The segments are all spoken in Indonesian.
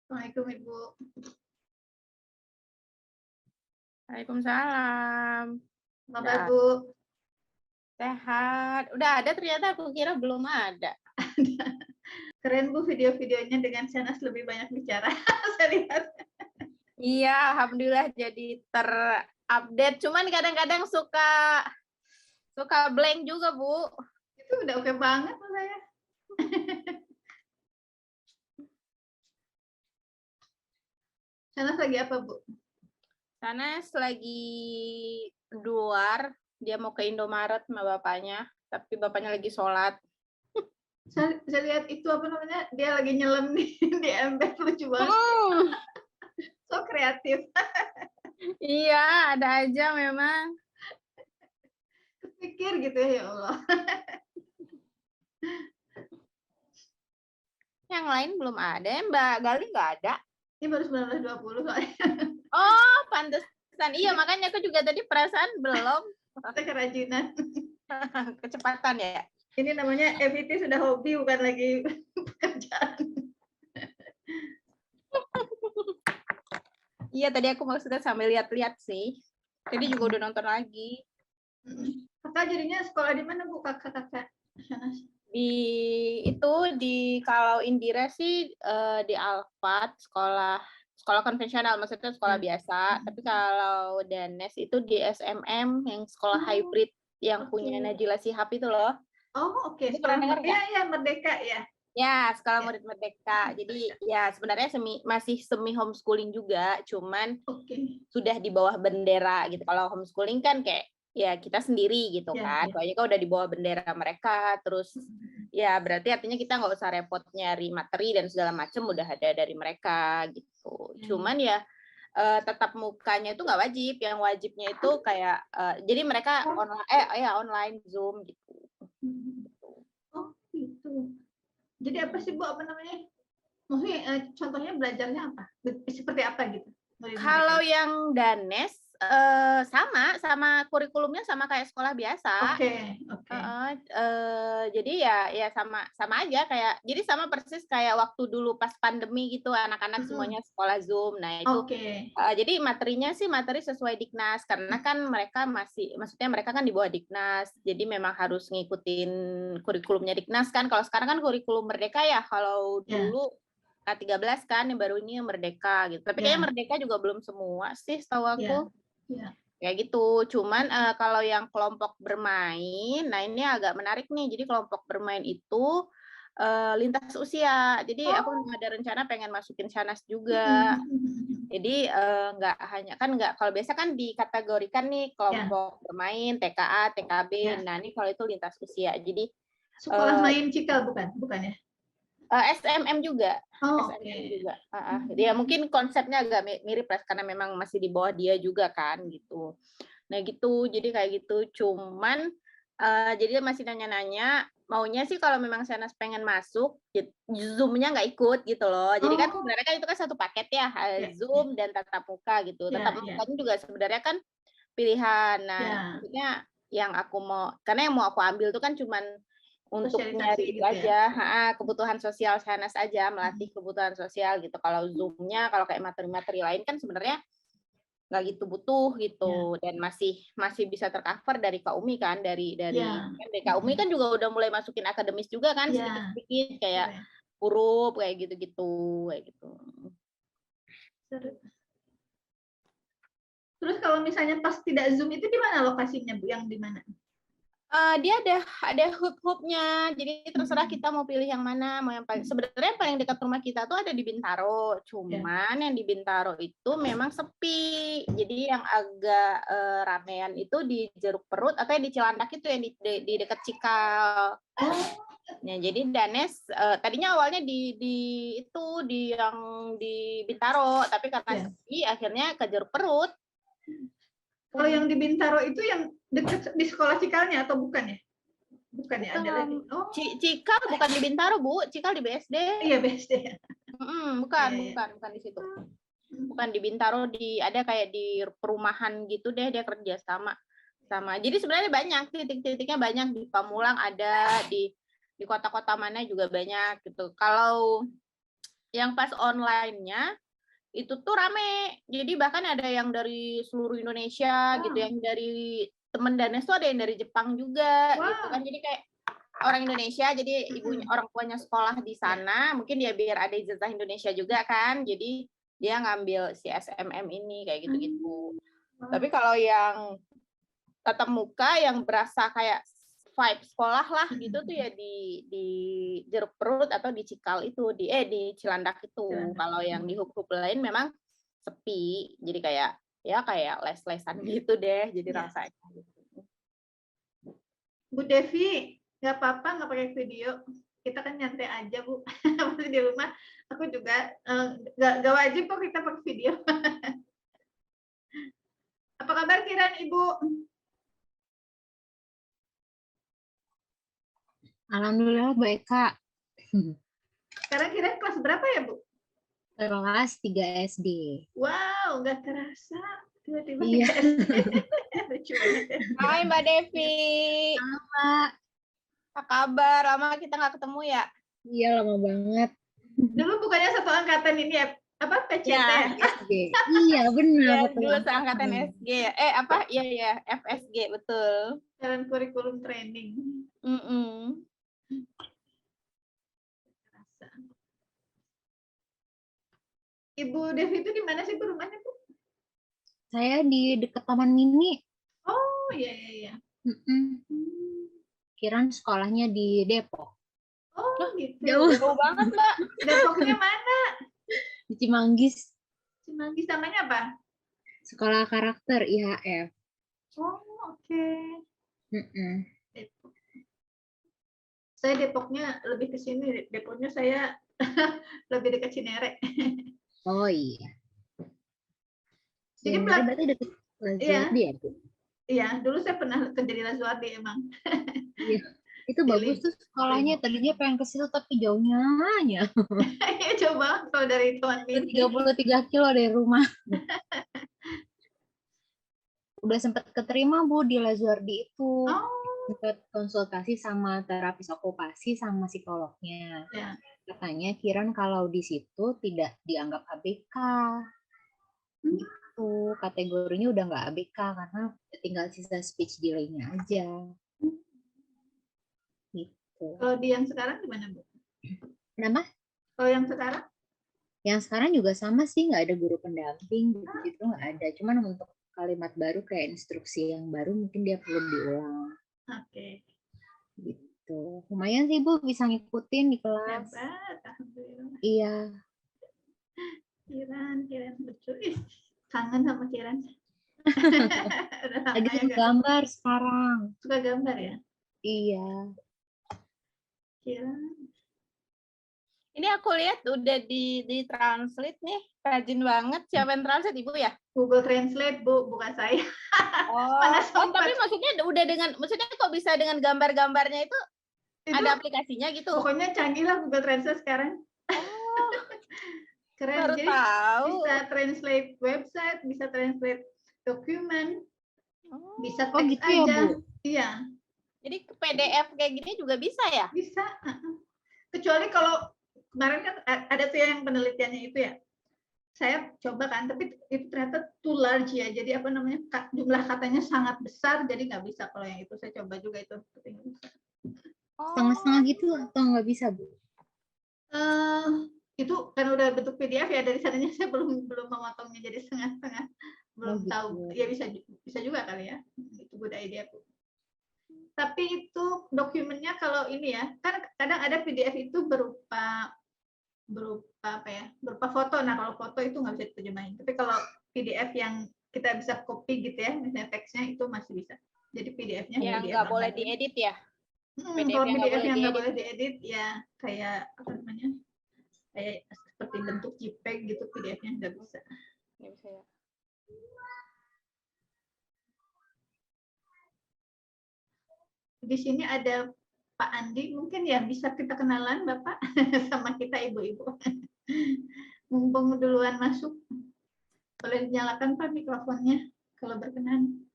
Assalamualaikum Ibu. Waalaikumsalam. Apa kabar Udah Bu? sehat. Udah ada ternyata aku kira belum ada. Keren Bu video-videonya dengan Shanas lebih banyak bicara. Saya lihat. Iya, alhamdulillah jadi terupdate. Cuman kadang-kadang suka blank juga, Bu. Itu udah oke banget menurut saya. Shanas lagi apa Bu? Sanas lagi luar, dia mau ke Indomaret sama bapaknya, tapi bapaknya lagi sholat. Saya lihat itu apa namanya, dia lagi nyelam di ember, lucu banget. So kreatif. Iya, ada aja memang. Kepikir gitu ya Allah. Yang lain belum ada, Mbak Gali nggak ada. Ini baru 19.20 soalnya. Oh, pantesan. Iya, makanya aku juga tadi perasaan belum. Saya kerajinan. Kecepatan ya. Ini namanya FIT sudah hobi, bukan lagi pekerjaan. Iya, tadi aku maksudnya sambil lihat-lihat sih. Tadi juga udah nonton lagi. Kakak jadinya sekolah di mana Bu, kakak-kakak Shanas? Kalau Indira sih di Alfat, sekolah konvensional, maksudnya sekolah biasa. Tapi kalau Danes itu di SMM yang sekolah hybrid yang punya Najila Shihab itu loh. Oh oke, Itu pernah dengar nggak? ya Merdeka ya. Ya, sekolah murid merdeka. Jadi ya sebenarnya masih semi homeschooling juga, cuman sudah di bawah bendera gitu. Kalau homeschooling kan kayak ya kita sendiri gitu kan. Soalnya kan udah di bawah bendera mereka, terus ya berarti artinya kita nggak usah repot nyari materi dan segala macam udah ada dari mereka gitu. Cuman ya tetap mukanya itu nggak wajib. Yang wajibnya itu kayak jadi mereka online Zoom gitu. Oh gitu. Jadi apa sih Bu, apa namanya? Maksudnya contohnya belajarnya apa? Seperti apa gitu? Kalau yang Danes sama kurikulumnya sama kayak sekolah biasa. Jadi ya sama aja kayak jadi sama persis kayak waktu dulu pas pandemi gitu anak-anak semuanya sekolah Zoom. Nah, itu jadi materinya sih materi sesuai Diknas karena kan maksudnya mereka kan di bawah Diknas. Jadi memang harus ngikutin kurikulumnya Diknas kan. Kalau sekarang kan kurikulum Merdeka ya, kalau dulu K13 kan yang baru ini Merdeka gitu. Tapi kayaknya Merdeka juga belum semua sih setahu aku. Kayak gitu. Cuman kalau yang kelompok bermain, nah ini agak menarik nih. Jadi kelompok bermain itu lintas usia. Jadi aku ada rencana pengen masukin Shanas juga. Jadi kalau biasa kan dikategorikan nih kelompok bermain, TKA, TKB. Nah, ini kalau itu lintas usia. Jadi sekolah main Cikal bukan ya? SMM juga. SMM juga. Dia mungkin konsepnya agak mirip lah karena memang masih di bawah dia juga kan gitu. Nah gitu, jadi kayak gitu. Cuman jadi dia masih nanya-nanya maunya sih kalau memang Shanas pengen masuk, Zoom-nya nggak ikut gitu loh. Jadi kan sebenarnya kan itu kan satu paket ya, Zoom dan tatap muka gitu. Tatap mukanya juga sebenarnya kan pilihan. Nah, maksudnya karena yang mau aku ambil tuh kan cuman untuk nyari itu aja, kebutuhan sosial Shanas aja, melatih kebutuhan sosial gitu. Kalau Zoom-nya, kalau kayak materi-materi lain kan sebenarnya nggak gitu butuh gitu dan masih bisa tercover dari Kaumi kan dari Kaumi kan juga udah mulai masukin akademis juga kan sedikit-sedikit kayak huruf kayak gitu-gitu kayak gitu. Terus kalau misalnya pas tidak Zoom itu di mana lokasinya Bu? Yang di mana? Dia ada hub-hubnya, jadi terserah kita mau pilih yang mana, mau yang sebenarnya paling dekat rumah kita tuh ada di Bintaro, cuman yang di Bintaro itu memang sepi, jadi yang agak ramean itu di Jeruk Perut atau yang di Cilandak itu yang di dekat Cikal. Nah, jadi Danes tadinya awalnya yang di Bintaro, tapi karena sepi akhirnya ke Jeruk Perut. Kalau yang di Bintaro itu yang dekat di sekolah Cikalnya atau bukan ya? Bukan ya, ada lagi. Cikal bukan di Bintaro, Bu. Cikal di BSD. Iya, BSD. Bukan di situ. Bukan di Bintaro, ada kayak di perumahan gitu deh, dia kerja sama. Jadi sebenarnya banyak titik-titiknya, banyak di Pamulang ada, di kota-kota mana juga banyak gitu. Kalau yang pas online-nya itu tuh rame. Jadi bahkan ada yang dari seluruh Indonesia gitu, yang dari temen Danes tuh ada yang dari Jepang juga gitu kan. Jadi kayak orang Indonesia, jadi ibunya orang tuanya sekolah di sana, mungkin dia biar ada ijazah Indonesia juga kan. Jadi dia ngambil si SMM ini kayak gitu-gitu. Tapi kalau yang tatap muka yang berasa kayak vibe sekolah lah gitu tuh ya di Jeruk Perut atau di Cikal itu di Cilandak itu. Kalau yang di hub-hub lain memang sepi. Jadi kayak ya kayak les-lesan gitu deh jadi rasanya. Bu Devi, nggak apa-apa nggak pakai video. Kita kan nyantai aja Bu. Masih di rumah. Aku juga nggak wajib kok kita pakai video. Apa kabar Kiran Ibu? Alhamdulillah baik Kak. Sekarang Kiran kelas berapa ya Bu? Kelas 3 SD. Wow, nggak terasa. Tiba-tiba Iya. 3 SD. Lucu banget ya. Hai Mbak Devi. Halo Kak. Apa kabar? Lama kita nggak ketemu ya? Iya lama banget. Dulu bukannya satu angkatan ini ya? Apa PCT ya? SG. Iya benar. Ya, dulu seangkatan SG ya. Apa? Iya ya, FSG betul. Jalan kurikulum training. Ibu Devi itu di mana sih Bu rumahnya Bu? Saya di dekat Taman Mini. Oh iya iya iya. Kiran sekolahnya di Depok. Oh gitu. Jauh banget Mbak. Depoknya mana? Di Cimanggis. Cimanggis namanya apa? Sekolah karakter IHF. Oh oke. Depok. Saya Depoknya lebih ke sini. Depoknya saya lebih dekat Cinere. Oh iya. Jadi berarti dekat Lazuardi ya Bu? Iya, dulu saya pernah kerja di Lazuardi emang. Iya. Itu bagus tuh sekolahnya. Tadinya pengen ke situ tapi jauhnya hanya. Iya coba kalau dari Tuan Mini. 33 kilo dari rumah. Udah sempat keterima Bu di Lazuardi itu. Sempat konsultasi sama terapis okupasi sama psikolognya. Ya. Katanya Kiran kalau di situ tidak dianggap ABK. Gitu. Kategorinya udah nggak ABK karena tinggal sisa speech delay-nya aja. Gitu. Kalau di yang sekarang gimana Bu? Kenapa? Kalau yang sekarang? Yang sekarang juga sama sih, nggak ada guru pendamping gitu, nggak ada. Cuman untuk kalimat baru kayak instruksi yang baru mungkin dia perlu diulang. Oke. Gitu. Lumayan sih Bu bisa ngikutin di kelas. Hebat, alhamdulillah. Iya. Kiran lucu. Kangen sama Kiran. Lagi suka gambar sekarang. Suka gambar ya? Iya. Kiran. Ini aku lihat udah di translate nih, rajin banget. Siapa yang translate Ibu ya? Google Translate Bu, bukan saya. Tapi maksudnya udah maksudnya kok bisa dengan gambar-gambarnya itu ada aplikasinya gitu? Pokoknya canggih lah Google Translate sekarang. Keren. Baru Jadi tahu. bisa translate website, bisa translate dokumen, bisa teks gitu aja. Ya, Bu? Iya. Jadi PDF kayak gini juga bisa ya? Bisa. Kecuali kalau kemarin kan ada tuh yang penelitiannya itu ya. Saya coba kan, tapi itu ternyata too large ya. Jadi apa namanya jumlah katanya sangat besar, jadi nggak bisa. Kalau yang itu saya coba juga itu. Setengah-setengah gitu atau nggak bisa Bu? Itu kan udah bentuk PDF ya, dari sananya saya belum memotongnya jadi setengah-setengah, belum tahu ya, bisa juga kali ya, itu good idea Bu. Tapi itu dokumennya kalau ini ya kan kadang ada PDF itu berupa apa ya, berupa foto. Nah kalau foto itu nggak bisa diterjemahin, tapi kalau PDF yang kita bisa copy gitu ya, misalnya teksnya itu masih bisa. Jadi PDF-nya yang nggak boleh diedit ya? Kalau PDF yang nggak boleh diedit ya kayak apa namanya, kayak seperti bentuk JPEG gitu, PDF-nya nggak bisa. Nggak bisa ya. Di sini ada Pak Andi, mungkin ya bisa kita kenalan Bapak sama kita ibu-ibu. Mumpung duluan masuk, boleh dinyalakan Pak mikrofonnya kalau berkenan.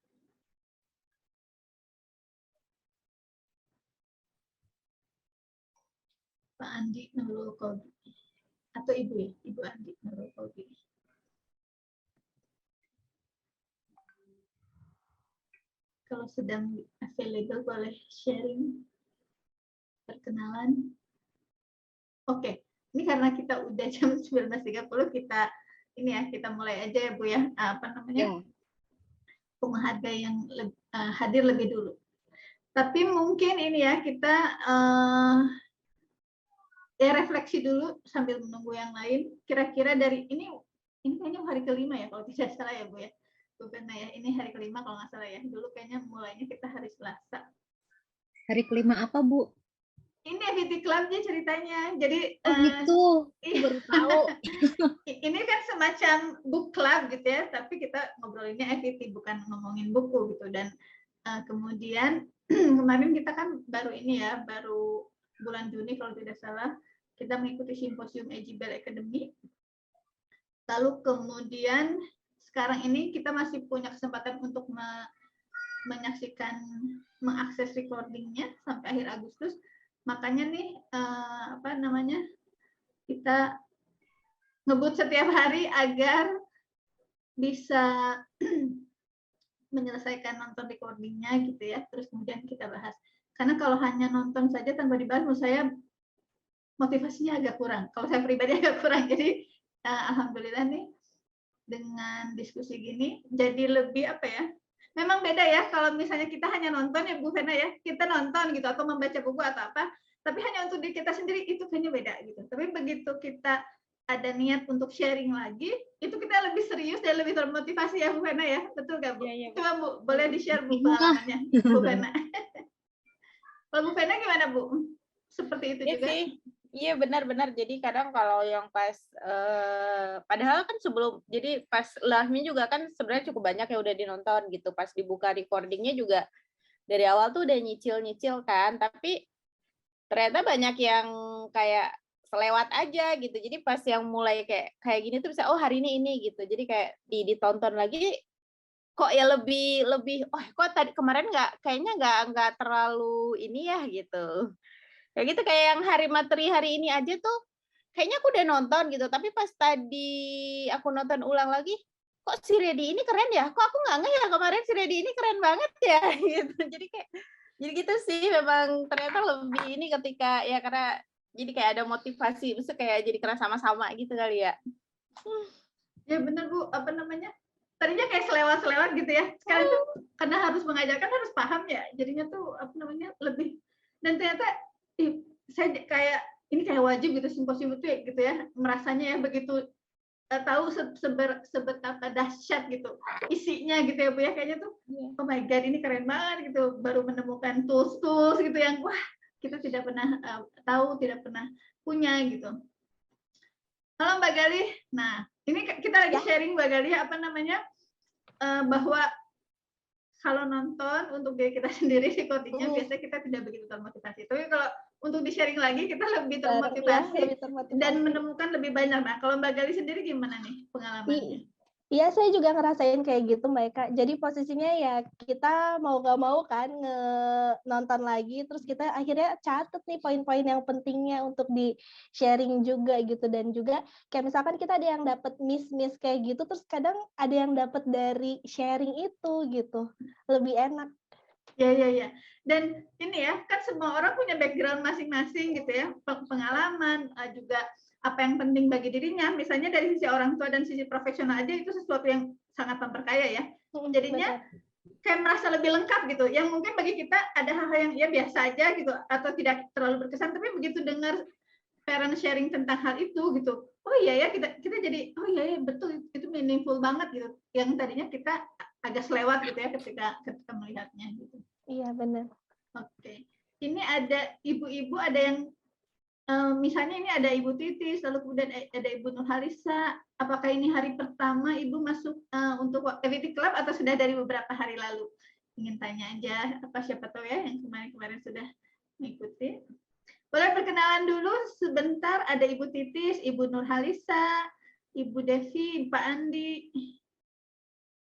Pak Andi Nurul Qadri. atau Ibu ya, Ibu Andi Nurul Kolbi. Kalau sedang available boleh sharing perkenalan. Oke, ini karena kita udah jam 19.30 kita ini ya, kita mulai aja ya Bu ya, apa namanya? Penghargai yang hadir lebih dulu. Tapi mungkin ini ya kita ya refleksi dulu sambil menunggu yang lain. Kira-kira dari ini kayaknya hari kelima ya kalau tidak salah ya Bu ya. Bukan ya, ini hari kelima kalau nggak salah ya. Dulu kayaknya mulainya kita hari Selasa. Hari kelima apa Bu? Ini FIT Club-nya ceritanya. Jadi gitu. Baru tahu. Ini kan semacam book club gitu ya, tapi kita ngobrolinnya FIT bukan ngomongin buku gitu. Dan kemudian kemarin kita kan baru ini ya, baru bulan Juni kalau tidak salah, kita mengikuti simposium Ejibel Academy. Lalu kemudian sekarang ini kita masih punya kesempatan untuk menyaksikan, mengakses recordingnya sampai akhir Agustus. Makanya nih apa namanya, kita ngebut setiap hari agar bisa menyelesaikan nonton recordingnya gitu ya. Terus kemudian kita bahas. Karena kalau hanya nonton saja tanpa dibahas, menurut saya motivasinya agak kurang. Kalau saya pribadi agak kurang. Jadi alhamdulillah nih dengan diskusi gini jadi lebih apa ya, memang beda ya kalau misalnya kita hanya nonton ya Bu Fena ya, kita nonton gitu atau membaca buku atau apa, tapi hanya untuk diri kita sendiri itu kayaknya beda gitu. Tapi begitu kita ada niat untuk sharing lagi, itu kita lebih serius dan lebih termotivasi ya Bu Fena ya, betul nggak Bu? Ya, Coba Bu, boleh di-share Bu pengalamannya Bu Fena. Kalau Bu Fena gimana Bu? Seperti itu juga? Sih. Iya benar-benar. Jadi kadang kalau yang pas, padahal kan sebelum, jadi pas live-nya juga kan sebenarnya cukup banyak yang udah dinonton gitu. Pas dibuka recordingnya juga dari awal tuh udah nyicil-nyicil kan. Tapi ternyata banyak yang kayak selewat aja gitu. Jadi pas yang mulai kayak gini tuh bisa, oh hari ini gitu. Jadi kayak ditonton lagi, kok ya lebih oh kok tadi kemarin kayaknya nggak terlalu ini ya gitu. Kayak gitu, kayak yang hari materi hari ini aja tuh kayaknya aku udah nonton gitu, tapi pas tadi aku nonton ulang lagi, kok si Redi ini keren ya? Kok aku nggak ngeh ya kemarin si Redi ini keren banget ya gitu. Jadi gitu sih, memang ternyata lebih ini ketika ya karena jadi kayak ada motivasi, terus kayak jadi kerasa sama-sama gitu kali ya. Ya benar Bu, apa namanya? Tadinya kayak selewat-selewat gitu ya. Sekarang tuh karena harus mengajarkan harus paham ya. Jadinya tuh apa namanya? Lebih, dan ternyata saya kayak ini kayak wajib gitu simposium itu ya gitu ya. Merasanya ya begitu tahu seberapa dahsyat gitu isinya gitu ya Bu ya, kayaknya tuh oh my god ini keren banget gitu, baru menemukan tools gitu yang wah kita tidak pernah tahu, tidak pernah punya gitu. Halo Mbak Galih, nah ini kita lagi sharing Mbak Galih apa namanya, bahwa kalau nonton untuk diri kita sendiri recordingnya biasanya kita tidak begitu termotivasi, tapi kalau untuk di-sharing lagi kita lebih termotivasi, dan menemukan lebih banyak. Nah, kalau Mbak Gali sendiri gimana nih pengalamannya? Iya, saya juga ngerasain kayak gitu Mbak Eka. Jadi posisinya ya kita mau gak mau kan nonton lagi, terus kita akhirnya catat nih poin-poin yang pentingnya untuk di-sharing juga gitu. Dan juga kayak misalkan kita ada yang dapat miss kayak gitu, terus kadang ada yang dapat dari sharing itu gitu. Lebih enak. Ya. Dan ini ya, kan semua orang punya background masing-masing gitu ya, pengalaman, juga apa yang penting bagi dirinya. Misalnya dari sisi orang tua dan sisi profesional aja itu sesuatu yang sangat memperkaya ya. Jadinya kayak merasa lebih lengkap gitu. Yang mungkin bagi kita ada hal-hal yang ya biasa aja gitu, atau tidak terlalu berkesan, tapi begitu dengar parent sharing tentang hal itu gitu, oh iya ya kita jadi oh iya ya betul itu meaningful banget gitu. Yang tadinya kita agak selewat gitu ya ketika melihatnya gitu. Iya benar. Oke. Ini ada ibu-ibu, ada yang misalnya ini ada Ibu Titis, lalu kemudian ada Ibu Nurhalisa. Apakah ini hari pertama Ibu masuk untuk FIT Club atau sudah dari beberapa hari lalu? Ingin tanya aja, apa siapa tahu ya yang kemarin-kemarin sudah mengikuti. Boleh perkenalan dulu sebentar, ada Ibu Titis, Ibu Nurhalisa, Ibu Devi, Pak Andi.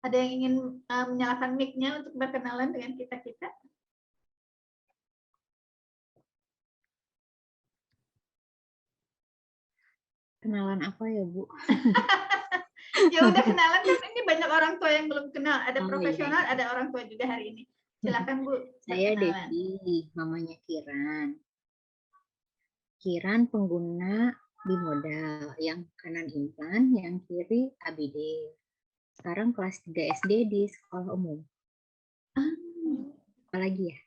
Ada yang ingin menyalakan mic-nya untuk berkenalan dengan kita-kita? Kenalan apa ya, Bu? Ya udah kenalan kan, ini banyak orang tua yang belum kenal. Ada Oh, profesional, iya. ada orang tua juga hari ini. Silakan Bu. Saya berkenalan. Devi, mamanya Kiran. Kiran pengguna bimodal, yang kanan implan, yang kiri ABD. Sekarang kelas 3 SD di sekolah umum. Apalagi ya?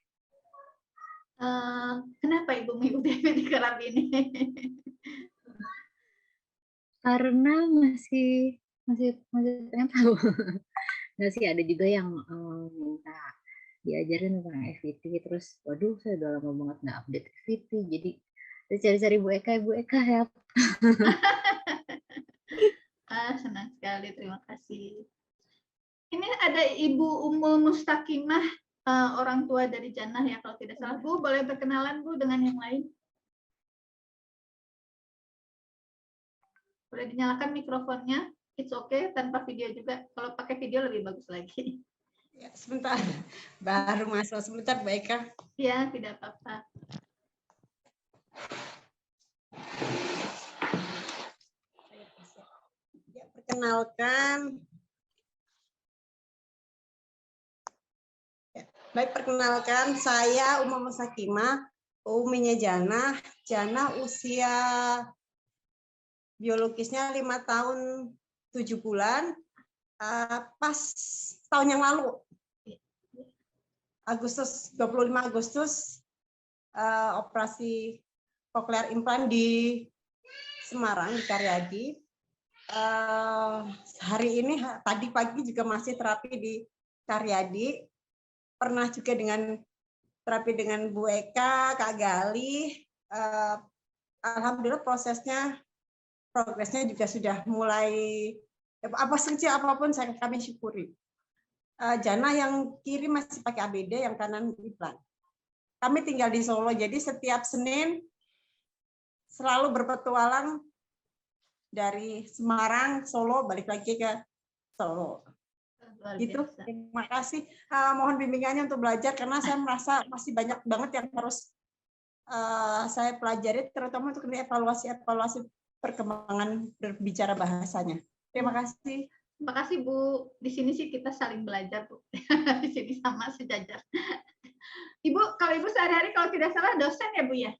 Kenapa Ibu mengikuti medical ini? Karena masih pengen tahu. Nggak sih, ada juga yang minta diajarin tentang FVT, terus waduh saya udah lama banget nggak update FVT, jadi saya cari-cari Bu Eka help. Senang sekali, terima kasih. Ini ada Ibu Umu Mustakimah, orang tua dari Jannah ya kalau tidak salah. Bu, boleh berkenalan Bu dengan yang lain? Boleh dinyalakan mikrofonnya, it's okay, tanpa video juga. Kalau pakai video lebih bagus lagi. Ya, sebentar, baru masuk sebentar, baik Kak. Ya, tidak apa-apa. Ya, perkenalkan. Ya, baik, perkenalkan saya Uma Mustakimah, uminya Jannah. Jannah usia biologisnya 5 tahun 7 bulan. Pas tahun yang lalu, Agustus, 25 Agustus, operasi koklear implan di Semarang, di Karyadi. Hari ini, tadi pagi juga masih terapi di Karyadi. Pernah juga dengan terapi dengan Bu Eka, Kak Gali. Alhamdulillah progresnya juga sudah mulai, apa saja apapun kami syukuri. Jannah yang kiri masih pakai ABD, yang kanan implan. Kami tinggal di Solo, jadi setiap Senin selalu berpetualang dari Semarang, Solo, balik lagi ke Solo. Gitu. Terima kasih. Mohon bimbingannya untuk belajar, karena saya merasa masih banyak banget yang harus saya pelajari, terutama untuk evaluasi perkembangan berbicara bahasanya. Terima kasih. Terima kasih Bu. Di sini sih kita saling belajar Bu. Di sini sama sejajar. Ibu, kalau Ibu sehari-hari kalau tidak salah dosen ya Bu ya?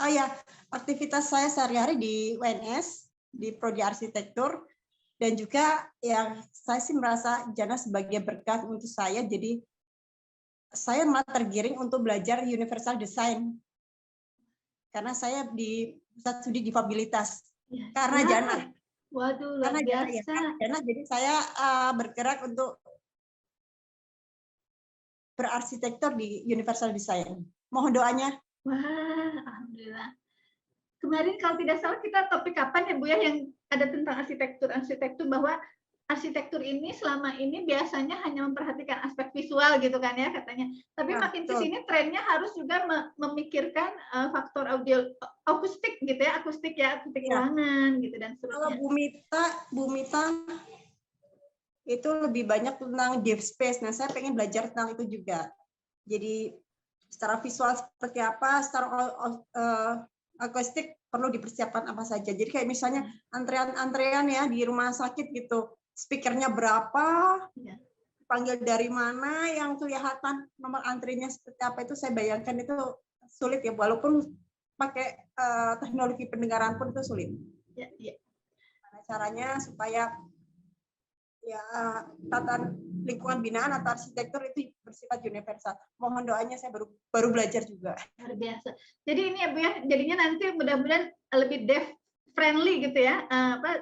Oh ya, aktivitas saya sehari-hari di UNS, di Prodi Arsitektur, dan juga yang saya sih merasa Jannah sebagai berkat untuk saya, jadi saya malah tergiring untuk belajar Universal Design. Karena saya di pusat studi difabilitas. Ya, karena ya. Jannah. Waduh, luar biasa. Jannah, jadi saya bergerak untuk berarsitektur di Universal Design. Mohon doanya. Wah, alhamdulillah. Kemarin kalau tidak salah kita topik kapan ya Bu ya, yang ada tentang arsitektur bahwa arsitektur ini selama ini biasanya hanya memperhatikan aspek visual gitu kan ya katanya. Tapi makin kesini trennya harus juga memikirkan faktor akustik gitu ya, akustik ruangan gitu dan seterusnya. Kalau Bu Mita itu lebih banyak tentang deep space. Nah, saya pengen belajar tentang itu juga. Jadi secara visual seperti apa, secara akustik perlu dipersiapkan apa saja. Jadi kayak misalnya antrean ya di rumah sakit gitu. Speakernya berapa, panggil dari mana, yang kelihatan nomor antrinya seperti apa, itu saya bayangkan itu sulit ya, walaupun pakai teknologi pendengaran pun itu sulit. Ya, ya. Caranya supaya ya tata lingkungan binaan atau arsitektur itu bersifat universal. Mohon doanya, saya baru belajar juga. Luar biasa. Jadi ini ya Bu ya, jadinya nanti mudah-mudahan lebih dev friendly gitu ya,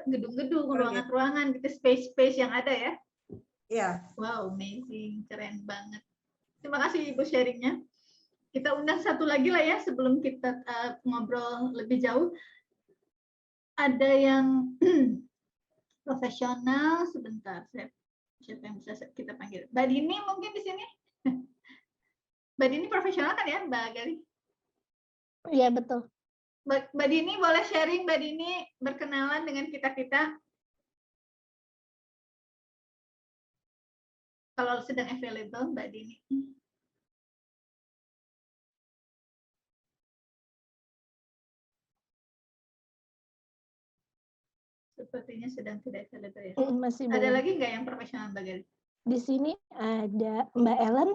gedung-gedung, ruangan-ruangan gitu, space yang ada ya. Iya. Wow, amazing, keren banget. Terima kasih Ibu sharingnya. Kita undang satu lagi lah ya sebelum kita ngobrol lebih jauh. Ada yang profesional, sebentar, siapa yang bisa kita panggil? Mbak Dini mungkin di sini. Mbak Dini profesional kan ya, Mbak Gali? Iya, betul. Mbak Dini boleh sharing, Mbak Dini berkenalan dengan kita-kita. Kalau sedang available, Mbak Dini. Sepertinya sedang tidak available ya. Masih Ada belum. lagi nggak yang profesional Mbak Gali? Di sini ada Mbak Ellen.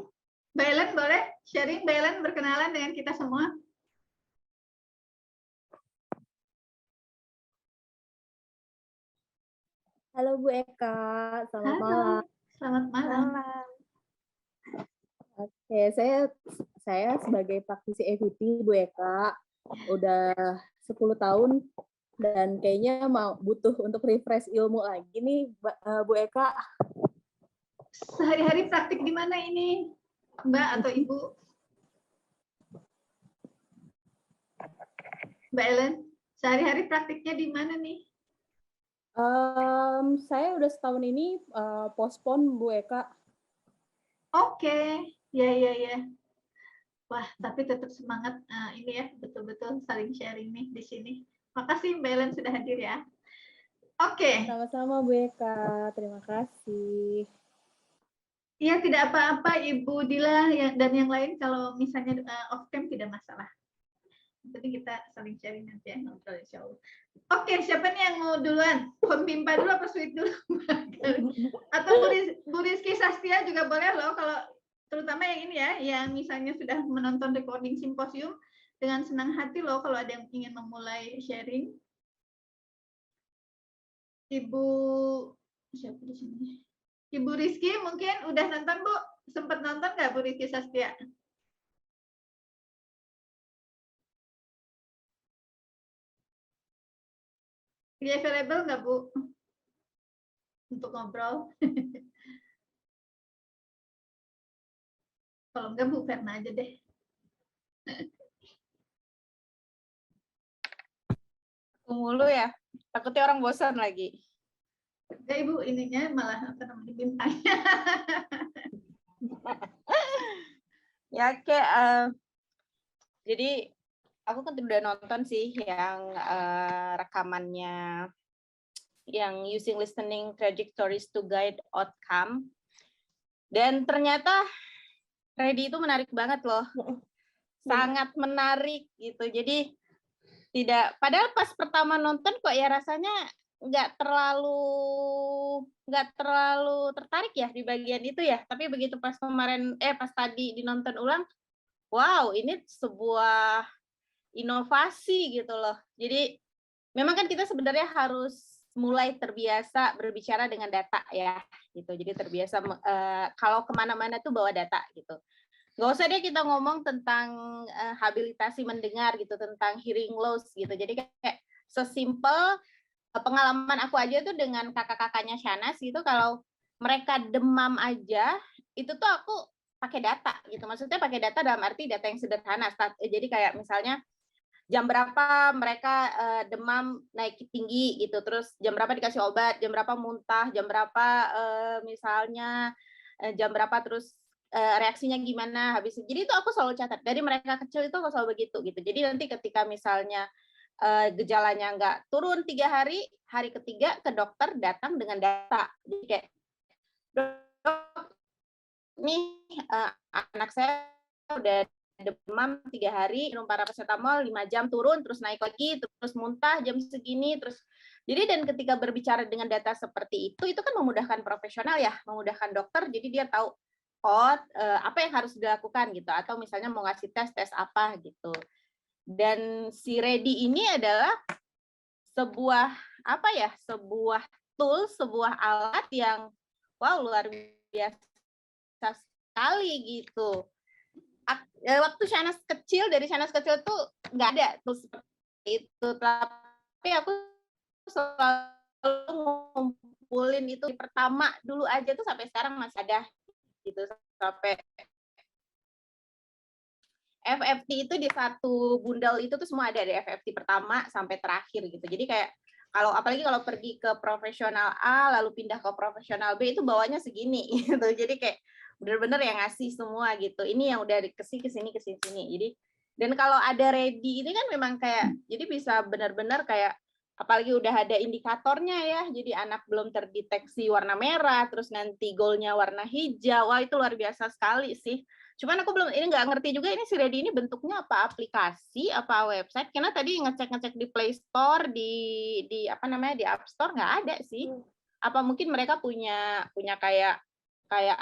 Mbak Ellen boleh sharing, Mbak Ellen berkenalan dengan kita semua. Halo Bu Eka, selamat Halo, malam. selamat malam. Oke, saya sebagai praktisi EVT Bu Eka udah 10 tahun dan kayaknya butuh untuk refresh ilmu lagi nih Bu Eka. Sehari-hari praktik di mana ini, Mbak atau Ibu? Mbak Ellen, sehari-hari praktiknya di mana nih? Saya udah setahun ini postpone Bu Eka. Oke, ya. Wah, tapi tetap semangat ini ya, betul-betul saling sharing nih di sini. Makasih Mbak Ellen sudah hadir ya. Oke. Sama-sama Bu Eka, terima kasih. Iya, tidak apa-apa Ibu Dila dan yang lain kalau misalnya off cam tidak masalah. Jadi kita saling sharing nanti ya, ngobrol insya Allah. Oke, siapa nih yang mau duluan? Home Pimpa dulu apa Sweet dulu? Atau Bu Rizky Sastia juga boleh loh, kalau terutama yang ini ya, yang misalnya sudah menonton recording simposium, dengan senang hati loh kalau ada yang ingin memulai sharing. Ibu siapa di sini? Ibu Rizky mungkin udah nonton Bu? Sempat nonton nggak Bu Rizky Sastia? Dia available nggak Bu? Untuk ngobrol? Kalau enggak Bu Verna aja deh. Mulu ya, takutnya orang bosan lagi. Enggak Ibu, ininya malah apa namanya bintangnya. Ya oke, jadi aku kan udah nonton sih yang rekamannya yang using listening trajectories to guide outcome, dan ternyata Ready itu menarik banget loh, sangat menarik gitu. Jadi padahal pas pertama nonton kok ya rasanya nggak terlalu tertarik ya di bagian itu ya, tapi begitu pas pas tadi dinonton ulang, wow, ini sebuah inovasi gitu loh. Jadi memang kan kita sebenarnya harus mulai terbiasa berbicara dengan data ya, gitu. Jadi terbiasa kalau kemana-mana tuh bawa data gitu. Nggak usah deh kita ngomong tentang habilitasi mendengar gitu, tentang hearing loss gitu. Jadi kayak sesimpel pengalaman aku aja tuh dengan kakak-kakaknya Shanas gitu, kalau mereka demam aja itu tuh aku pakai data gitu. Maksudnya pakai data dalam arti data yang sederhana. Jadi kayak misalnya jam berapa mereka demam naik tinggi gitu, terus jam berapa dikasih obat, jam berapa muntah, jam berapa misalnya jam berapa terus reaksinya gimana habis. Jadi itu aku selalu catat dari mereka kecil, itu aku selalu begitu gitu. Jadi nanti ketika misalnya gejalanya nggak turun 3 hari, hari ketiga ke dokter datang dengan data. Jadi kayak, dok, nih anak saya udah demam 3 hari, minum paracetamol 5 jam turun, terus naik lagi, terus muntah jam segini, terus jadi. Dan ketika berbicara dengan data seperti itu kan memudahkan profesional ya, memudahkan dokter, jadi dia tahu apa yang harus dilakukan gitu, atau misalnya mau ngasih tes apa gitu. Dan si Ready ini adalah sebuah sebuah tool, sebuah alat yang wow luar biasa sekali gitu. Waktu Shanas kecil, dari Shanas kecil tuh nggak ada tuh seperti itu, tapi aku selalu ngumpulin itu pertama dulu aja tuh sampai sekarang masih ada gitu, sampai FFT itu di satu bundel itu tuh semua ada, dari FFT pertama sampai terakhir gitu. Jadi kayak apalagi kalau pergi ke profesional A lalu pindah ke profesional B itu bawanya segini gitu. Jadi kayak bener-bener yang ngasih semua gitu. Ini yang udah kesini. Jadi dan kalau ada Ready ini kan memang kayak jadi bisa benar-benar kayak apalagi udah ada indikatornya ya, jadi anak belum terdeteksi warna merah, terus nanti goalnya warna hijau, wah itu luar biasa sekali sih. Cuman aku belum, ini nggak ngerti juga ini si Ready ini bentuknya apa, aplikasi, apa website, karena tadi ngecek-ngecek di Play Store, di apa namanya, di App Store nggak ada sih. Apa mungkin mereka punya kayak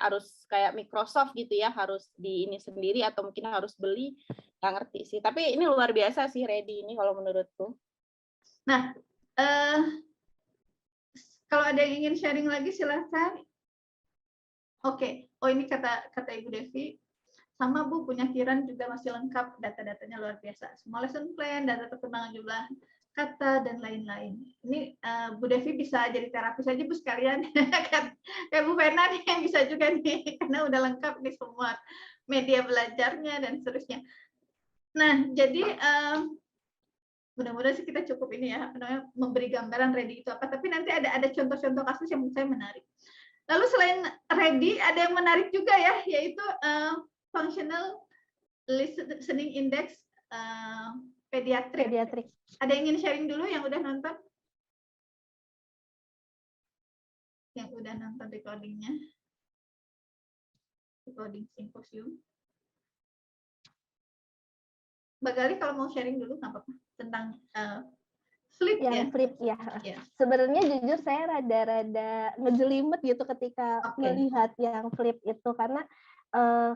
harus kayak Microsoft gitu ya, harus di ini sendiri, atau mungkin harus beli, nggak ngerti sih. Tapi ini luar biasa sih Ready ini kalau menurutku. Nah, kalau ada yang ingin sharing lagi silahkan. Oke, oh ini kata Ibu Devi, sama Bu punya Kiran juga masih lengkap, data-datanya luar biasa. Semua lesson plan, data perkembangan jumlah kata dan lain-lain. Ini Bu Devi bisa jadi terapis aja Bu sekalian. Kayak Bu Fena nih yang bisa juga nih, karena udah lengkap nih semua media belajarnya dan seterusnya. Nah, jadi mudah-mudahan sih kita cukup ini ya, memberi gambaran Ready itu apa. Tapi nanti ada contoh-contoh kasus yang menurut saya menarik. Lalu selain Ready, ada yang menarik juga ya, yaitu Functional Listening Index Pediatric. Ada yang ingin sharing dulu yang udah nonton? Yang udah nonton recording-nya? Recording simposium. Mbak Gali kalau mau sharing dulu nggak apa-apa tentang flip yang ya? flip ya. Sebenarnya jujur saya rada-rada ngejelimet gitu ketika melihat yang flip itu, karena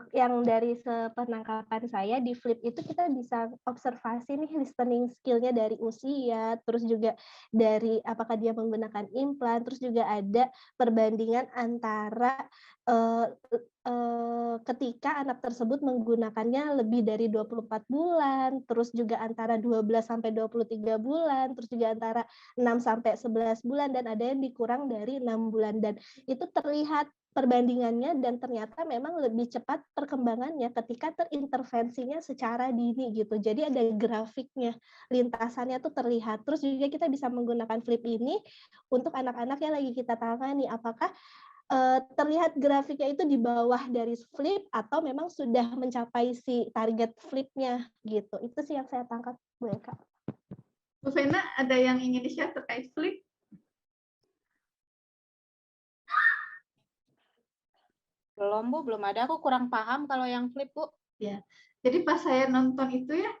yang dari sepenangkapan saya di flip itu kita bisa observasi nih listening skill-nya dari usia, terus juga dari apakah dia menggunakan implan, terus juga ada perbandingan antara ketika anak tersebut menggunakannya lebih dari 24 bulan, terus juga antara 12 sampai 23 bulan, terus juga antara 6 sampai 11 bulan, dan ada yang dikurang dari 6 bulan. Dan itu terlihat perbandingannya, dan ternyata memang lebih cepat perkembangannya ketika terintervensinya secara dini gitu. Jadi ada grafiknya, lintasannya tuh terlihat. Terus juga kita bisa menggunakan flip ini untuk anak-anak yang lagi kita tangani, apakah terlihat grafiknya itu di bawah dari flip atau memang sudah mencapai si target flipnya gitu. Itu sih yang saya tangkap, Bu Eka. Bu Fena, ada yang ingin di-share terkait flip? Belum Bu, belum ada. Aku kurang paham kalau yang flip Bu. Ya, jadi pas saya nonton itu ya,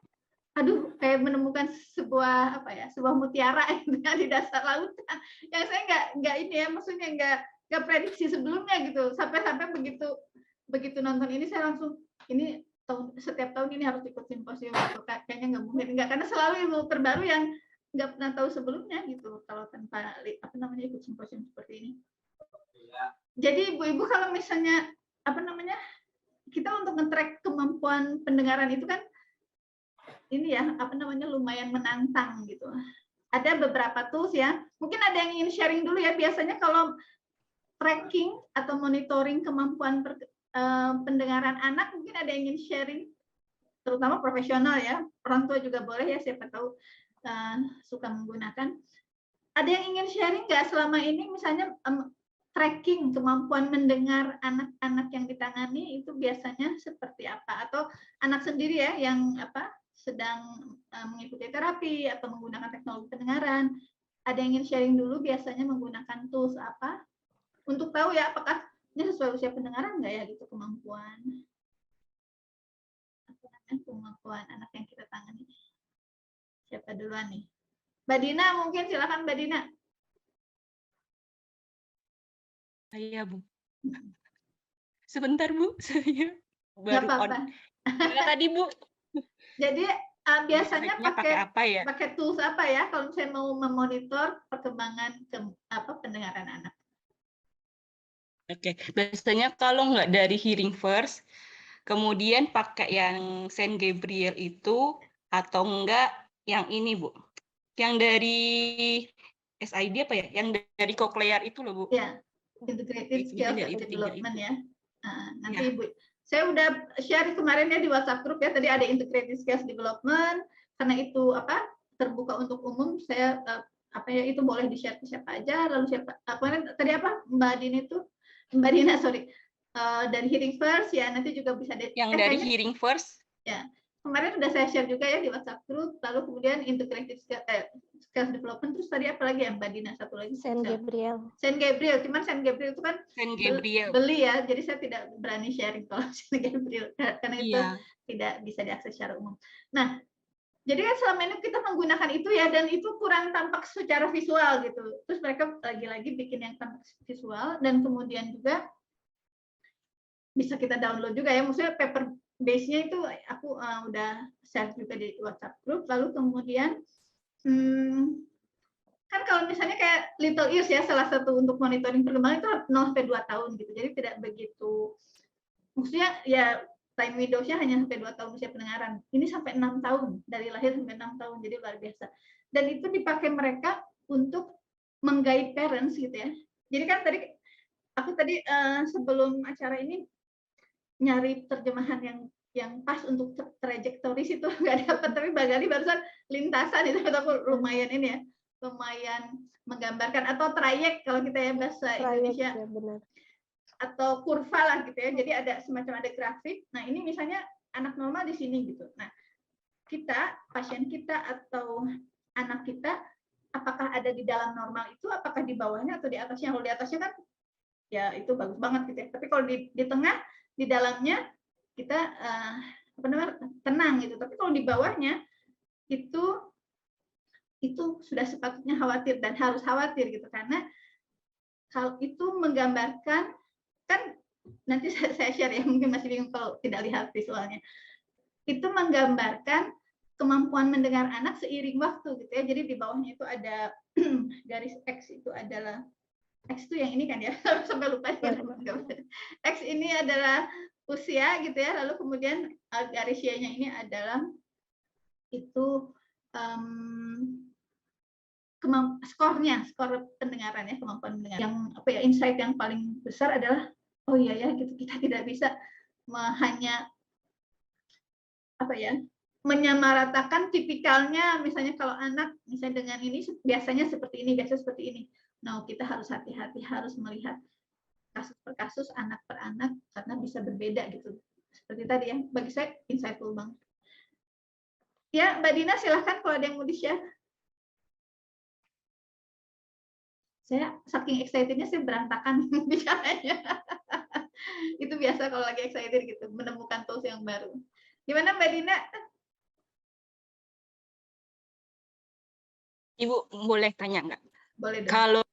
aduh kayak menemukan sebuah sebuah mutiara di dasar lautan. Yang saya nggak ini ya, maksudnya nggak prediksi sebelumnya gitu. Sampai begitu nonton ini saya langsung ini setiap tahun ini harus ikut simposium gitu. Kayaknya nggak mungkin nggak, karena selalu ilmu terbaru yang nggak pernah tahu sebelumnya gitu kalau tanpa ikut simposium seperti ini. Jadi ibu-ibu kalau misalnya kita untuk nge-track kemampuan pendengaran itu kan ini ya lumayan menantang gitu. Ada beberapa tools ya. Mungkin ada yang ingin sharing dulu ya. Biasanya kalau tracking atau monitoring kemampuan pendengaran anak, mungkin ada yang ingin sharing, terutama profesional ya. Orang tua juga boleh ya, siapa tahu suka menggunakan. Ada yang ingin sharing nggak selama ini misalnya tracking kemampuan mendengar anak-anak yang ditangani itu biasanya seperti apa, atau anak sendiri ya yang sedang mengikuti terapi atau menggunakan teknologi pendengaran. Ada yang ingin sharing dulu biasanya menggunakan tools apa untuk tahu ya apakah ini sesuai usia pendengaran nggak ya gitu, kemampuan anak yang kita tangani. Siapa duluan nih? Mbak Dina mungkin, silakan Mbak Dina. Iya Bu. Sebentar Bu, saya baru apa-apa. On. Tadi Bu. Jadi biasanya pakai apa ya? Pakai tools apa ya kalau saya mau memonitor perkembangan pendengaran anak? Oke, biasanya kalau nggak dari Hearing First, kemudian pakai yang Saint Gabriel itu, atau enggak yang ini Bu, yang dari SID apa ya, yang dari Cochlear itu loh Bu. Ya, Integrated Skills Development ya. Nanti ya. Ibu, saya udah share kemarin ya di WhatsApp group ya, tadi ada Integrated Skills Development, karena itu terbuka untuk umum, saya itu boleh di-share ke siapa aja. Lalu tadi Mbak Dina sorry, dari Hearing First ya, nanti juga bisa yang dari Hearing First ya, kemarin udah saya share juga ya di WhatsApp group, lalu kemudian integrated skills development, terus tadi apa lagi ya Mbak Dina, satu lagi? Saint Gabriel. Saint Gabriel, cuman Saint Gabriel itu kan Saint Gabriel. beli ya, jadi saya tidak berani sharing kalau Saint Gabriel karena itu tidak bisa diakses secara umum. Nah, jadi kan selama ini kita menggunakan itu ya, dan itu kurang tampak secara visual gitu. Terus mereka lagi-lagi bikin yang tampak visual, dan kemudian juga bisa kita download juga ya, maksudnya paper base-nya itu aku udah share juga di WhatsApp group. Lalu kemudian kan kalau misalnya kayak Little Ears ya, salah satu untuk monitoring perkembangan itu 0-2 tahun gitu, jadi tidak begitu, maksudnya ya time window-nya hanya sampai 2 tahun usia pendengaran. Ini sampai 6 tahun, dari lahir sampai 6 tahun, jadi luar biasa. Dan itu dipakai mereka untuk meng-guide parents gitu ya. Jadi kan aku tadi sebelum acara ini nyari terjemahan yang pas untuk trajektoris itu nggak dapat, tapi Mbak Gali barusan lintasan itu aku lumayan ini ya, lumayan menggambarkan, atau trayek kalau kita ya bahasa Indonesia. Ya, benar. Atau kurva lah gitu ya. Jadi ada semacam ada grafik. Nah, ini misalnya anak normal di sini gitu. Nah, kita, pasien kita atau anak kita apakah ada di dalam normal itu, apakah di bawahnya atau di atasnya? Kalau di atasnya kan ya itu bagus banget gitu ya. Tapi kalau di tengah, di dalamnya kita tenang gitu. Tapi kalau di bawahnya itu sudah sepatutnya khawatir dan harus khawatir gitu, karena hal itu menggambarkan, kan nanti saya share ya, mungkin masih bingung kalau tidak lihat visualnya. Itu menggambarkan kemampuan mendengar anak seiring waktu gitu ya. Jadi di bawahnya itu ada garis X, itu adalah X itu yang ini kan ya, sampai lupa. X ini adalah usia gitu ya, lalu kemudian garis Y-nya ini adalah itu skornya, skor pendengaran ya, kemampuan mendengar. Yang apa ya, insight yang paling besar adalah oh iya ya gitu, kita tidak bisa hanya apa ya, menyamaratakan tipikalnya, misalnya kalau anak misalnya dengan ini biasanya seperti ini, biasa seperti ini. Nah, kita harus hati-hati, harus melihat kasus per kasus, anak per anak, karena bisa berbeda gitu. Seperti tadi ya, bagi saya insightful banget. Ya, Mbak Dina silahkan kalau ada yang mau di-share. Saya saking excitednya saya berantakan bicaranya. Itu biasa kalau lagi excited gitu, menemukan tools yang baru. Gimana Mbak Dina? Ibu boleh tanya nggak? Boleh dong. Kalau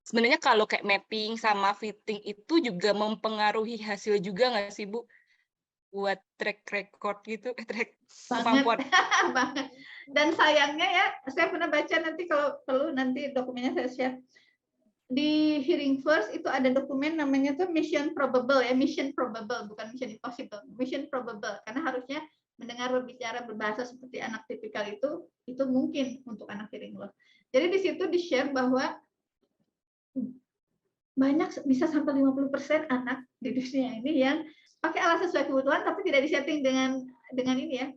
sebenarnya kalau kayak mapping sama fitting itu juga mempengaruhi hasil juga nggak sih Bu? Buat track record gitu, track kemampuan. Banget. Dan sayangnya ya, saya pernah baca, nanti kalau perlu nanti dokumennya saya share. Di Hearing First itu ada dokumen namanya tuh Mission Probable ya, Mission Probable, bukan Mission Impossible, Mission Probable, karena harusnya mendengar, berbicara, berbahasa seperti anak tipikal itu mungkin untuk anak hearing loss. Jadi di situ di-share bahwa banyak, bisa sampai 50% anak di dunia ini yang pakai alat sesuai kebutuhan tapi tidak disetting dengan ini ya,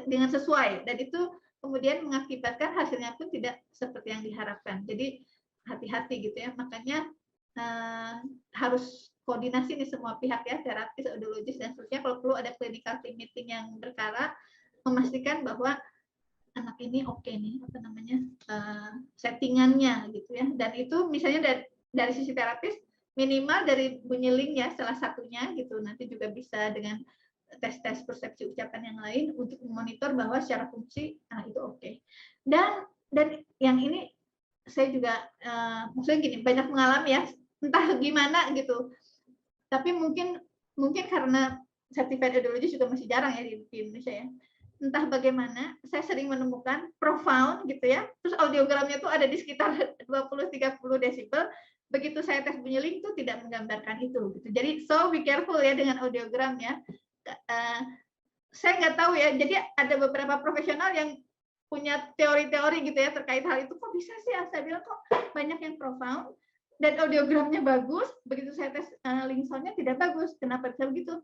dengan sesuai, dan itu kemudian mengakibatkan hasilnya pun tidak seperti yang diharapkan. Jadi hati-hati gitu ya, makanya harus koordinasi nih semua pihak ya, terapis, audiologis dan seterusnya. Kalau perlu ada clinical team meeting yang berkala, memastikan bahwa anak ini oke nih, apa namanya, settingannya gitu ya. Dan itu misalnya dari sisi terapis minimal dari bunyi link ya, salah satunya gitu. Nanti juga bisa dengan tes-tes persepsi ucapan yang lain untuk memonitor bahwa secara fungsi itu oke. Dan yang ini saya juga maksudnya gini, banyak mengalami ya, entah gimana gitu. Tapi mungkin karena certified audiologist juga masih jarang ya di Indonesia ya. Entah bagaimana, saya sering menemukan profound gitu ya. Terus audiogramnya tuh ada di sekitar 20-30 desibel. Begitu saya tes bunyi link tuh tidak menggambarkan itu gitu. Jadi so be careful ya dengan audiogram ya. Saya nggak tahu ya. Jadi ada beberapa profesional yang punya teori-teori gitu ya terkait hal itu. Kok bisa sih? Saya bilang kok banyak yang profound dan audiogramnya bagus. Begitu saya tes link soundnya tidak bagus. Kenapa bisa begitu?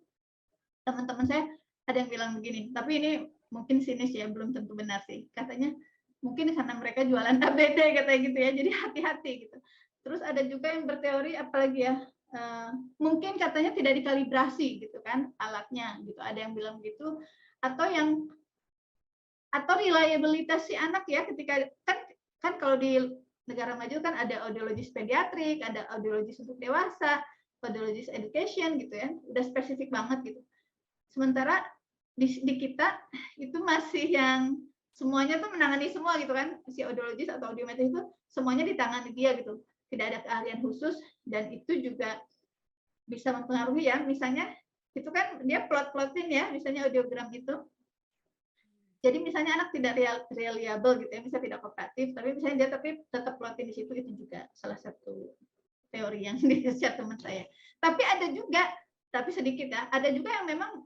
Teman-teman saya ada yang bilang begini. Tapi ini mungkin sinis ya, belum tentu benar sih. Katanya mungkin karena mereka jualan ABD katanya gitu ya. Jadi hati-hati gitu. Terus ada juga yang berteori apalagi ya, mungkin katanya tidak dikalibrasi gitu kan alatnya gitu, ada yang bilang gitu, atau reliabilitas si anak ya, ketika kan kalau di negara maju kan ada audiologis pediatrik, ada audiologis untuk dewasa, audiologis education gitu ya, udah spesifik banget gitu. Sementara di kita itu masih yang semuanya tuh menangani semua gitu kan, si audiologis atau audiometris itu semuanya ditangani dia gitu, tidak ada keahlian khusus, dan itu juga bisa mempengaruhi ya, misalnya itu kan dia plot-plotin ya, misalnya audiogram itu. Jadi misalnya anak tidak reliable gitu ya, misalnya tidak kooperatif, tapi misalnya dia tetap plotin di situ, itu juga salah satu teori yang di-share teman saya. Tapi ada juga, tapi sedikit ya, ada juga yang memang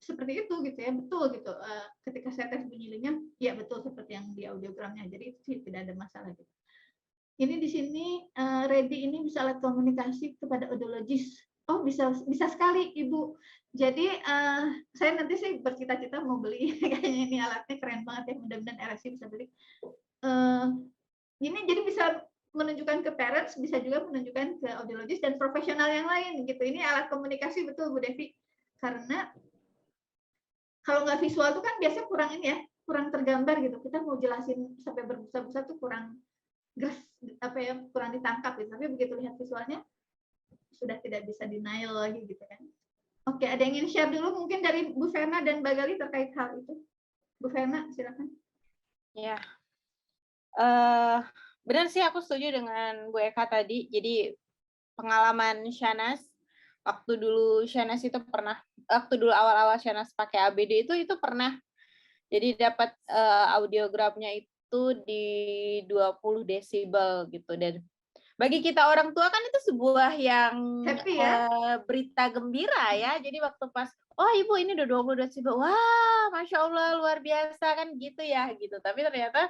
seperti itu gitu ya, betul gitu. Ketika saya tes bunyi linya, ya betul seperti yang di audiogramnya, jadi itu tidak ada masalah gitu. Ini di sini Ready ini bisa alat komunikasi kepada audiologis. Oh bisa sekali Ibu. Jadi saya nanti sih bercita-cita mau beli, kayaknya ini alatnya keren banget ya, mudah-mudahan RSI bisa beli. Ini jadi bisa menunjukkan ke parents, bisa juga menunjukkan ke audiologis dan profesional yang lain gitu. Ini alat komunikasi betul Bu Devi. Karena kalau nggak visual tuh kan biasanya kurang ini ya, kurang tergambar gitu. Kita mau jelasin sampai berbusa-busa tuh kurang gres, apa ya, kurang ditangkap gitu. Tapi begitu lihat visualnya sudah tidak bisa denial lagi gitu kan. Oke, ada yang ingin share dulu mungkin dari Bu Verna dan Mbak Gali terkait hal itu? Bu Verna, silakan. Ya, benar sih, aku setuju dengan Bu Eka tadi. Jadi pengalaman Shanas, waktu dulu Shanas itu pernah, waktu dulu awal-awal Shanas pakai ABD itu pernah, jadi dapat audiogramnya itu di 20 desibel gitu. Dan bagi kita orang tua kan itu sebuah yang happy ya? Berita gembira ya. Jadi waktu pas, oh Ibu ini udah 20 desibel, wah Masya Allah luar biasa kan gitu ya gitu. Tapi ternyata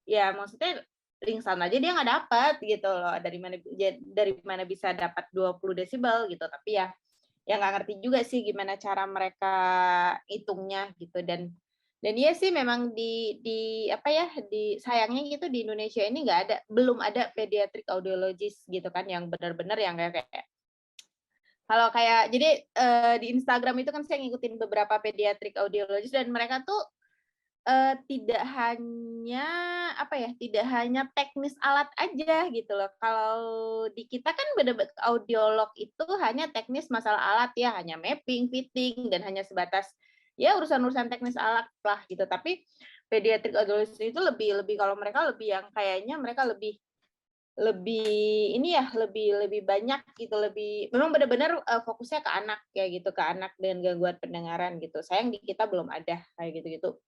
ya maksudnya ringsan aja dia nggak dapat gitu loh, dari mana bisa dapat 20 desibel gitu. Tapi ya nggak ngerti juga sih gimana cara mereka hitungnya gitu. Dan iya sih memang di apa ya, di sayangnya gitu di Indonesia ini belum ada pediatric audiologist gitu kan, yang benar-benar yang kayak kalau kayak, jadi di Instagram itu kan saya ngikutin beberapa pediatric audiologist, dan mereka tuh tidak hanya teknis alat aja gitu loh. Kalau di kita kan bener-bener audiolog itu hanya teknis masalah alat ya, hanya mapping, fitting, dan hanya sebatas ya urusan-urusan teknis alat lah gitu. Tapi pediatric audiologist itu lebih kalau mereka lebih yang kayaknya mereka lebih ini ya, lebih banyak gitu, memang benar-benar fokusnya ke anak kayak gitu, ke anak dengan gangguan pendengaran gitu. Sayang di kita belum ada kayak gitu-gitu.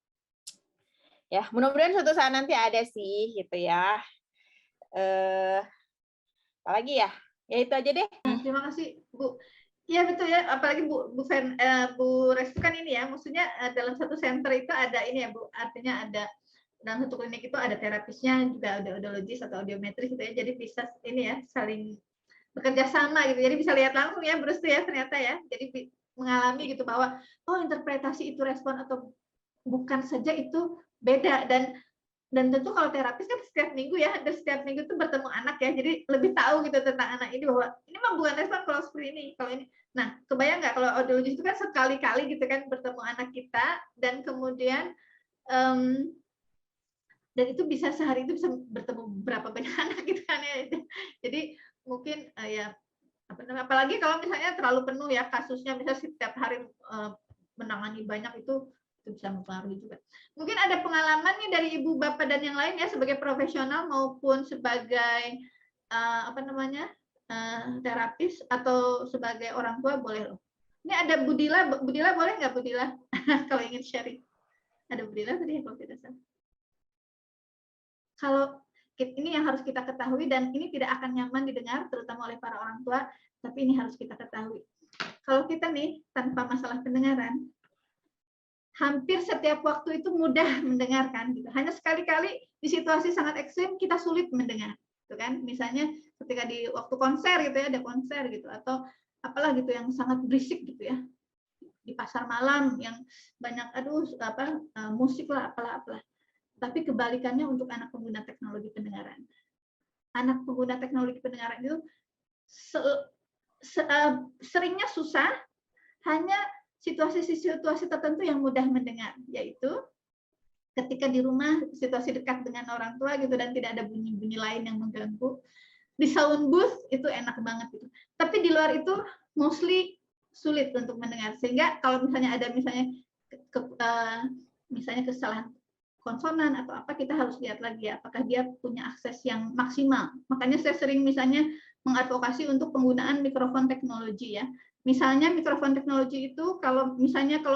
Ya, mudah-mudahan suatu saat nanti ada sih gitu ya. Apalagi ya? Ya itu aja deh. Terima kasih Bu. Iya betul ya, apalagi Bu Restu kan ini ya, maksudnya dalam satu center itu ada ini ya Bu, artinya ada dalam satu klinik itu ada terapisnya, juga ada audiologis atau audiometris gitu ya, jadi bisa ini ya saling bekerja sama gitu, jadi bisa lihat langsung ya Bu Restu ya ternyata ya, jadi mengalami gitu bahwa oh interpretasi itu respon atau bukan saja itu beda. Dan tentu kalau terapis kan setiap minggu ya, dan setiap minggu tuh bertemu anak ya, jadi lebih tahu gitu tentang anak ini, bahwa ini mah bukan respon kalau seperti ini, kalau ini. Nah, kebayang nggak kalau audiologis itu kan sekali-kali gitu kan bertemu anak kita, dan kemudian dan itu bisa sehari itu bisa bertemu berapa banyak anak gitu kan ya. Jadi mungkin ya apalagi kalau misalnya terlalu penuh ya kasusnya, misalnya setiap hari menangani banyak, itu bisa mempengaruhi juga. Mungkin ada pengalaman nih dari Ibu, Bapak, dan yang lain ya, sebagai profesional maupun sebagai terapis atau sebagai orang tua, boleh loh. Ini ada Budila boleh nggak Budila kalau ingin sharing? Ada Budila tadi ya kalau tidak salah. Kalau ini yang harus kita ketahui, dan ini tidak akan nyaman didengar terutama oleh para orang tua, tapi ini harus kita ketahui. Kalau kita nih tanpa masalah pendengaran, hampir setiap waktu itu mudah mendengarkan gitu. Hanya sekali-kali di situasi sangat ekstrim kita sulit mendengar, gitu kan? Misalnya ketika di waktu konser gitu ya, ada konser gitu, atau apalah gitu yang sangat berisik gitu ya. Di pasar malam yang banyak musik lah, apalah. Tapi kebalikannya untuk anak pengguna teknologi pendengaran. anak pengguna teknologi pendengaran itu seringnya susah, hanya situasi-situasi tertentu yang mudah mendengar, yaitu ketika di rumah, situasi dekat dengan orang tua gitu dan tidak ada bunyi-bunyi lain yang mengganggu. Di sound booth itu enak banget gitu. Tapi di luar itu mostly sulit untuk mendengar. Sehingga kalau misalnya ada misalnya kesalahan konsonan atau apa, kita harus lihat lagi ya, apakah dia punya akses yang maksimal. Makanya saya sering misalnya mengadvokasi untuk penggunaan mikrofon teknologi ya. Misalnya mikrofon teknologi itu kalau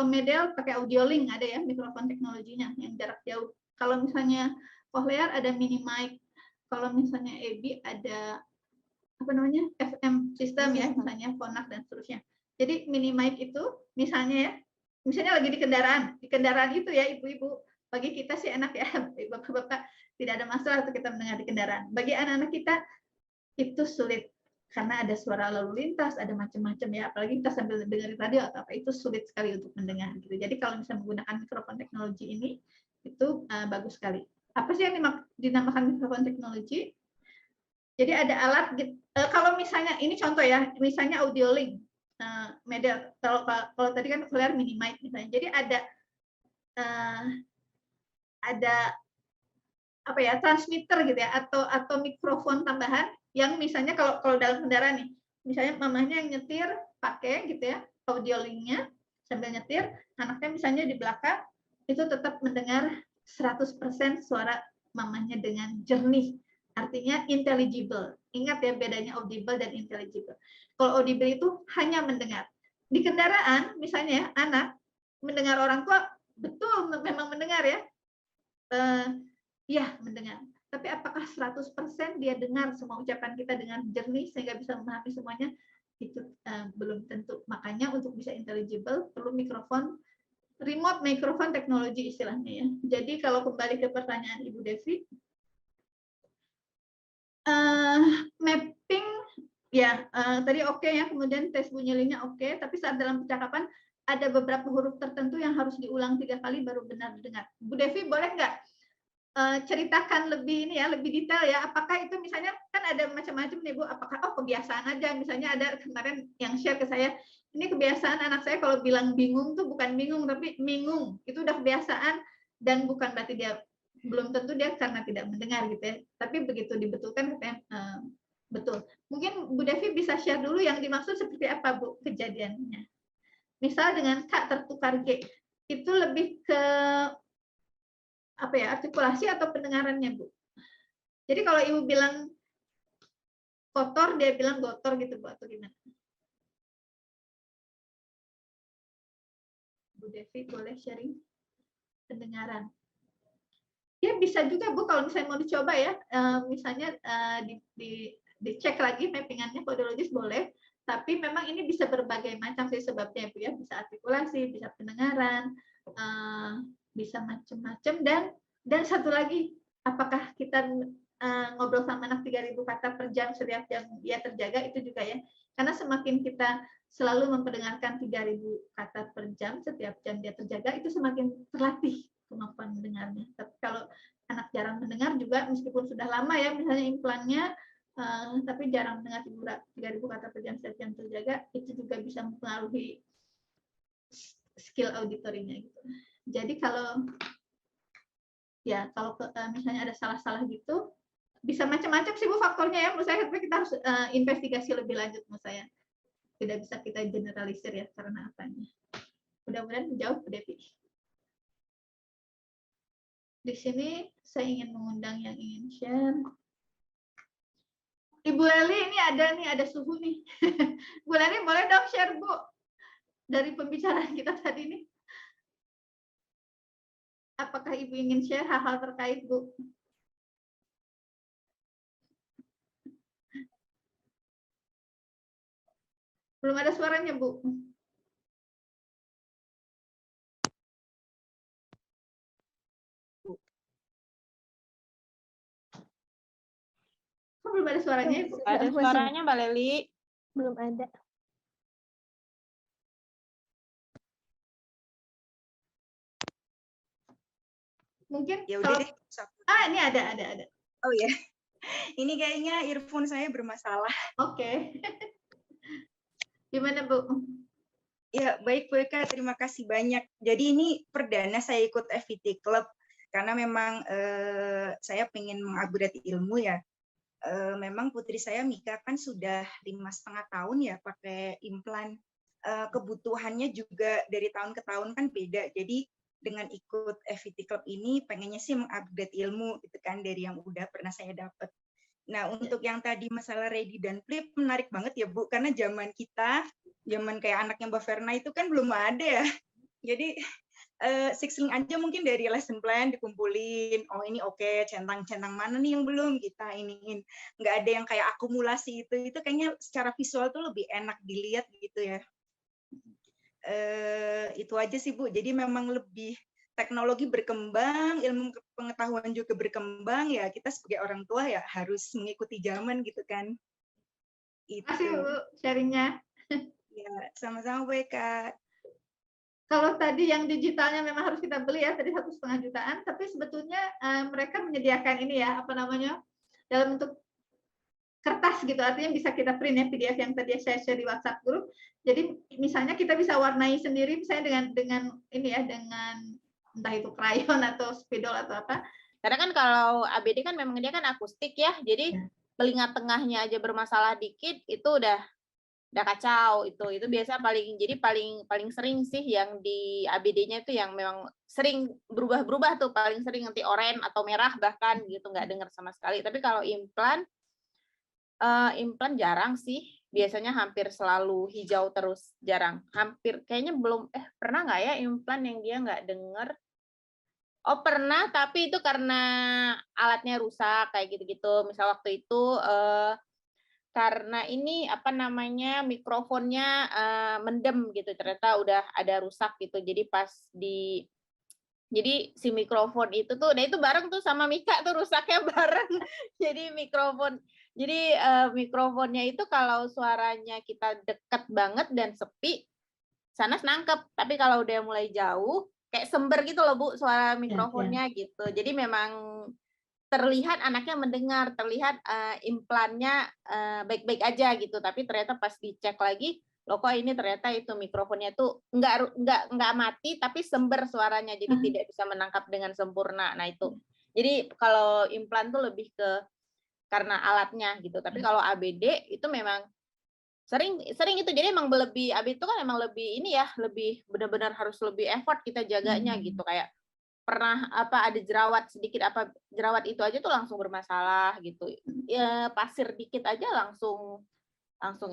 Medel pakai audio link, ada ya mikrofon teknologinya yang jarak jauh. Kalau misalnya Cochlear ada mini mic. Kalau misalnya EBI ada FM system ya, misalnya Phonak dan seterusnya. Jadi mini mic itu misalnya lagi di kendaraan itu ya ibu-ibu. Bagi kita sih enak ya, bapak-bapak tidak ada masalah untuk kita mendengar di kendaraan. Bagi anak-anak kita itu sulit. Karena ada suara lalu lintas, ada macam-macam ya, apalagi kita sambil dengerin radio atau apa, itu sulit sekali untuk mendengar. Gitu. Jadi kalau misalnya menggunakan mikrofon teknologi ini, itu bagus sekali. Apa sih yang dinamakan mikrofon teknologi? Jadi ada alat, kalau misalnya, ini contoh ya, misalnya audio link, Medel, kalau tadi kan Cochlear mini mic misalnya, jadi ada apa ya, transmitter gitu ya, atau mikrofon tambahan, yang misalnya kalau dalam kendaraan nih, misalnya mamanya yang nyetir pakai gitu ya audio linknya sambil nyetir, anaknya misalnya di belakang itu tetap mendengar 100% suara mamanya dengan jernih, artinya intelligible. Ingat ya bedanya audible dan intelligible. Kalau audible itu hanya mendengar. Di kendaraan misalnya ya, anak mendengar orang tua betul memang mendengar ya, ya mendengar. Tapi apakah 100% dia dengar semua ucapan kita dengan jernih sehingga bisa memahami semuanya? Itu belum tentu. Makanya untuk bisa intelligible perlu mikrofon, remote microphone teknologi istilahnya ya. Jadi kalau kembali ke pertanyaan Ibu Devi, mapping ya tadi oke ya, kemudian tes bunyi linknya oke, tapi saat dalam percakapan ada beberapa huruf tertentu yang harus diulang 3 kali baru benar dengar. Bu Devi boleh nggak ceritakan lebih ini ya, lebih detail ya, apakah itu misalnya kan ada macam-macam nih Bu, apakah kebiasaan aja, misalnya ada kemarin yang share ke saya, ini kebiasaan anak saya kalau bilang bingung tuh bukan bingung tapi mingung, itu udah kebiasaan dan bukan berarti dia, belum tentu dia karena tidak mendengar gitu ya, tapi begitu dibetulkan katanya betul. Mungkin Bu Devi bisa share dulu yang dimaksud seperti apa Bu kejadiannya. Misal dengan K tertukar G, itu lebih ke apa ya, artikulasi atau pendengarannya Bu? Jadi kalau Ibu bilang kotor, dia bilang gotor gitu Bu, atau gimana? Bu Devi boleh sharing pendengaran. Ya bisa juga Bu, kalau misalnya mau dicoba ya, misalnya dicek lagi mappingannya kodologis boleh, tapi memang ini bisa berbagai macam sih sebabnya Bu ya, bisa artikulasi, bisa pendengaran, bisa macam-macam, dan satu lagi, apakah kita ngobrol sama anak 3.000 kata per jam setiap jam dia terjaga, itu juga ya, karena semakin kita selalu memperdengarkan 3.000 kata per jam setiap jam dia terjaga, itu semakin terlatih kemampuan mendengarnya. Tapi kalau anak jarang mendengar juga, meskipun sudah lama ya misalnya implannya, tapi jarang mendengar 3.000 kata per jam setiap jam terjaga, itu juga bisa mempengaruhi skill auditorinya gitu. Jadi kalau misalnya ada salah-salah gitu, bisa macam-macam sih Bu faktornya ya. Menurut saya kita harus investigasi lebih lanjut menurut saya. Tidak bisa kita generalisir ya karena apanya. Mudah-mudahan menjawab Bu Devi. Di sini saya ingin mengundang yang ingin share. Ibu Leli ini ada suhu nih. Bu Leli boleh dong share Bu dari pembicaraan kita tadi nih. Apakah Ibu ingin share hal-hal terkait Bu? Belum ada suaranya Bu. Kok belum ada suaranya Bu? Ada suaranya Mbak Leli. Belum ada. Mungkin Ya udah kalau... deh. ini ada. Oh ya. Ini kayaknya earphone saya bermasalah. Oke. Gimana, Bu? Ya, baik Bu Eka, terima kasih banyak. Jadi ini perdana saya ikut FET Club karena memang saya pengen mengupgrade ilmu ya. Memang putri saya Mika kan sudah 5,5 tahun ya pakai implan. Kebutuhannya juga dari tahun ke tahun kan beda. Jadi dengan ikut FET Club ini pengennya sih mengupgrade ilmu gitu kan dari yang udah pernah saya dapat. Nah, untuk yang tadi masalah ready dan flip menarik banget ya Bu, karena zaman kita, zaman kayak anaknya Mbak Verna itu kan belum ada ya. Jadi sixing aja mungkin dari lesson plan dikumpulin, oh ini oke, centang-centang mana nih yang belum kita iniin. Nggak ada yang kayak akumulasi itu kayaknya secara visual tuh lebih enak dilihat gitu ya. Itu aja sih Bu, jadi memang lebih teknologi berkembang, ilmu pengetahuan juga berkembang, ya kita sebagai orang tua ya harus mengikuti zaman gitu kan. Terima kasih Bu sharingnya. Ya, sama-sama Bu Eka. Kalau tadi yang digitalnya memang harus kita beli ya, tadi 1,5 jutaan, tapi sebetulnya mereka menyediakan ini ya, apa namanya, dalam bentuk kertas gitu, artinya bisa kita print ya PDF yang tadi saya share di WhatsApp group. Jadi misalnya kita bisa warnai sendiri, misalnya dengan ini ya, dengan entah itu krayon atau spidol atau apa. Karena kan kalau ABD kan memang dia kan akustik ya, jadi telinga tengahnya aja bermasalah dikit itu udah kacau. Itu biasa paling sering sih yang di ABD-nya itu yang memang sering berubah-berubah tuh, paling sering nanti oranye atau merah bahkan gitu, nggak dengar sama sekali. Tapi kalau implan jarang sih, biasanya hampir selalu hijau terus, jarang. Hampir kayaknya belum pernah nggak ya implan yang dia nggak dengar? Oh pernah, tapi itu karena alatnya rusak kayak gitu-gitu. Misal waktu itu karena ini apa namanya mikrofonnya mendem gitu, ternyata udah ada rusak gitu. Jadi si mikrofon itu tuh, nah itu bareng tuh sama Mika tuh rusaknya bareng. Jadi mikrofonnya itu kalau suaranya kita deket banget dan sepi, Sanas nangkep. Tapi kalau udah mulai jauh, kayak sember gitu loh Bu suara mikrofonnya gitu. Jadi memang terlihat anaknya mendengar, terlihat implannya baik-baik aja gitu. Tapi ternyata pas dicek lagi, loh kok ini ternyata itu mikrofonnya tuh nggak mati tapi sember suaranya, jadi tidak bisa menangkap dengan sempurna. Nah itu, jadi kalau implan tuh lebih ke karena alatnya gitu. Tapi kalau ABD itu memang sering itu, jadi emang lebih ABD itu kan emang lebih ini ya, lebih benar-benar harus lebih effort kita jaganya gitu. Kayak pernah ada jerawat sedikit, jerawat itu aja tuh langsung bermasalah gitu ya, pasir dikit aja langsung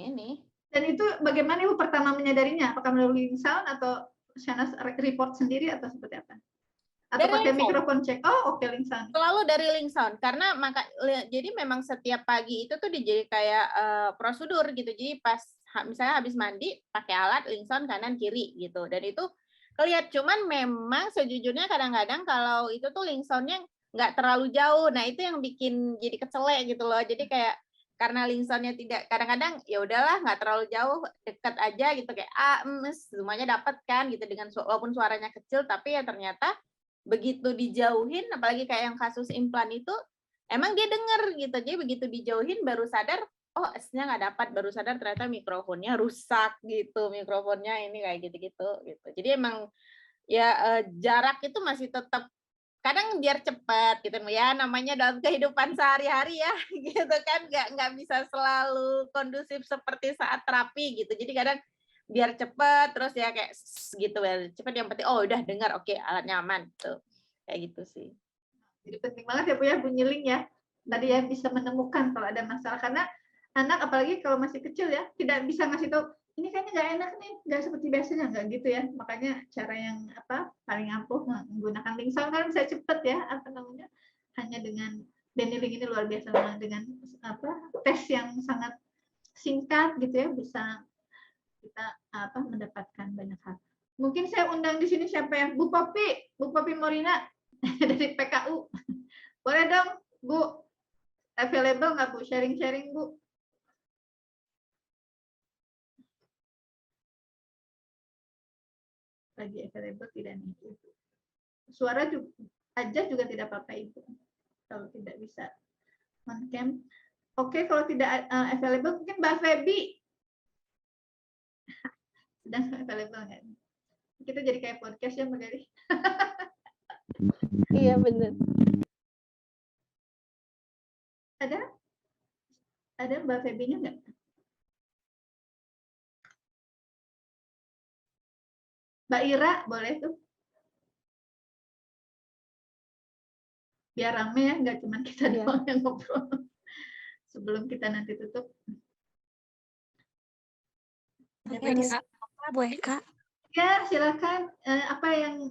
ini. Dan itu bagaimana Ibu pertama menyadarinya? Apakah melalui Link-Sound atau Shanas report sendiri atau seperti apa? Atau dari pakai mikrofon cek? Oh oke, Link-Sound. Selalu dari Link-Sound, karena jadi memang setiap pagi itu tuh jadi kayak prosedur gitu. Jadi pas misalnya habis mandi pakai alat Link-Sound kanan kiri gitu, dan itu kelihatan. Cuman memang sejujurnya kadang-kadang kalau itu tuh Link-Sound-nya nggak terlalu jauh, nah itu yang bikin jadi kecelek gitu loh. Jadi kayak karena Link-Sound-nya tidak, kadang-kadang ya udahlah nggak terlalu jauh, dekat aja gitu, kayak semuanya dapat kan gitu, dengan walaupun suaranya kecil, tapi ya ternyata begitu dijauhin, apalagi kayak yang kasus implan itu, emang dia denger gitu. Jadi begitu dijauhin baru sadar, oh S-nya nggak dapat, baru sadar ternyata mikrofonnya rusak gitu, mikrofonnya ini kayak gitu-gitu gitu. Jadi emang ya jarak itu masih tetap, kadang biar cepat gitu ya, namanya dalam kehidupan sehari-hari ya gitu kan, nggak bisa selalu kondusif seperti saat terapi gitu. Jadi kadang biar cepet terus ya kayak gitu ya, cepet, yang penting oh udah dengar, oke alatnya aman tuh, kayak gitu sih. Jadi penting banget ya Bu ya, bunyi link ya tadi ya, bisa menemukan kalau ada masalah, karena anak apalagi kalau masih kecil ya tidak bisa ngasih tahu ini kayaknya nggak enak nih, nggak seperti biasanya, nggak gitu ya. Makanya cara yang paling ampuh menggunakan Link-Sound kan bisa cepet ya, hanya dengan Benny Link ini luar biasa, dengan tes yang sangat singkat gitu ya, bisa kita mendapatkan banyak hal. Mungkin saya undang di sini siapa ya, Bu Popi Morina dari PKU. Boleh dong Bu, available nggak Bu, sharing-sharing Bu? Lagi available tidak nih Ibu? Suara juga, aja juga tidak apa-apa Ibu, kalau tidak bisa on cam. Oke, kalau tidak available mungkin Mbak Feby sedang available nggak? Kita jadi kayak podcast ya Mbak Gali. Iya benar. Ada Mbak Feby-nya nggak? Mbak Ira boleh tuh. Biar rame ya, nggak cuma kita doang yang ngobrol. Sebelum kita nanti tutup. Bu Eka. Ya, silakan. Apa yang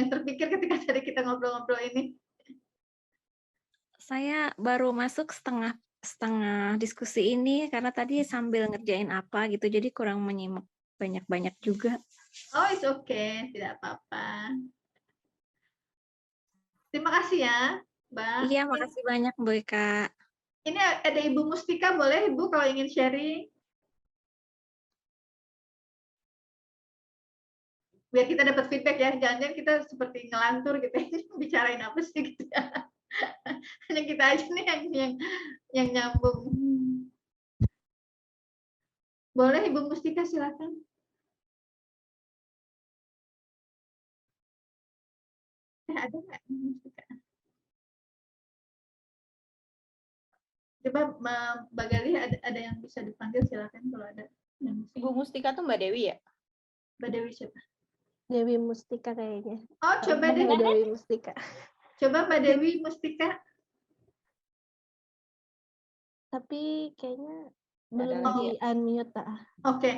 terpikir ketika tadi kita ngobrol-ngobrol ini? Saya baru masuk setengah diskusi ini karena tadi sambil ngerjain apa gitu, jadi kurang menyimak banyak-banyak juga. Oh, it's okay, tidak apa-apa. Terima kasih ya, Mbak. Iya, makasih banyak Bu Eka. Ini ada Ibu Mustika, boleh Ibu kalau ingin sharing? Biar kita dapat feedback ya, jangan-jangan kita seperti ngelantur gitu, bicarain apa sih gitu ya. Hanya kita aja nih yang nyambung. Boleh Ibu Mustika, silakan. Ada nggak Ibu Mustika? Coba Mbak Gali ada yang bisa dipanggil, silakan kalau ada. Ibu Mustika tuh Mbak Dewi ya? Mbak Dewi siapa? Dewi Mustika kayaknya. Oh, coba deh. Dewi Mustika. Coba Mbak Dewi Mustika. Tapi kayaknya belum lagi di unmute. Oke.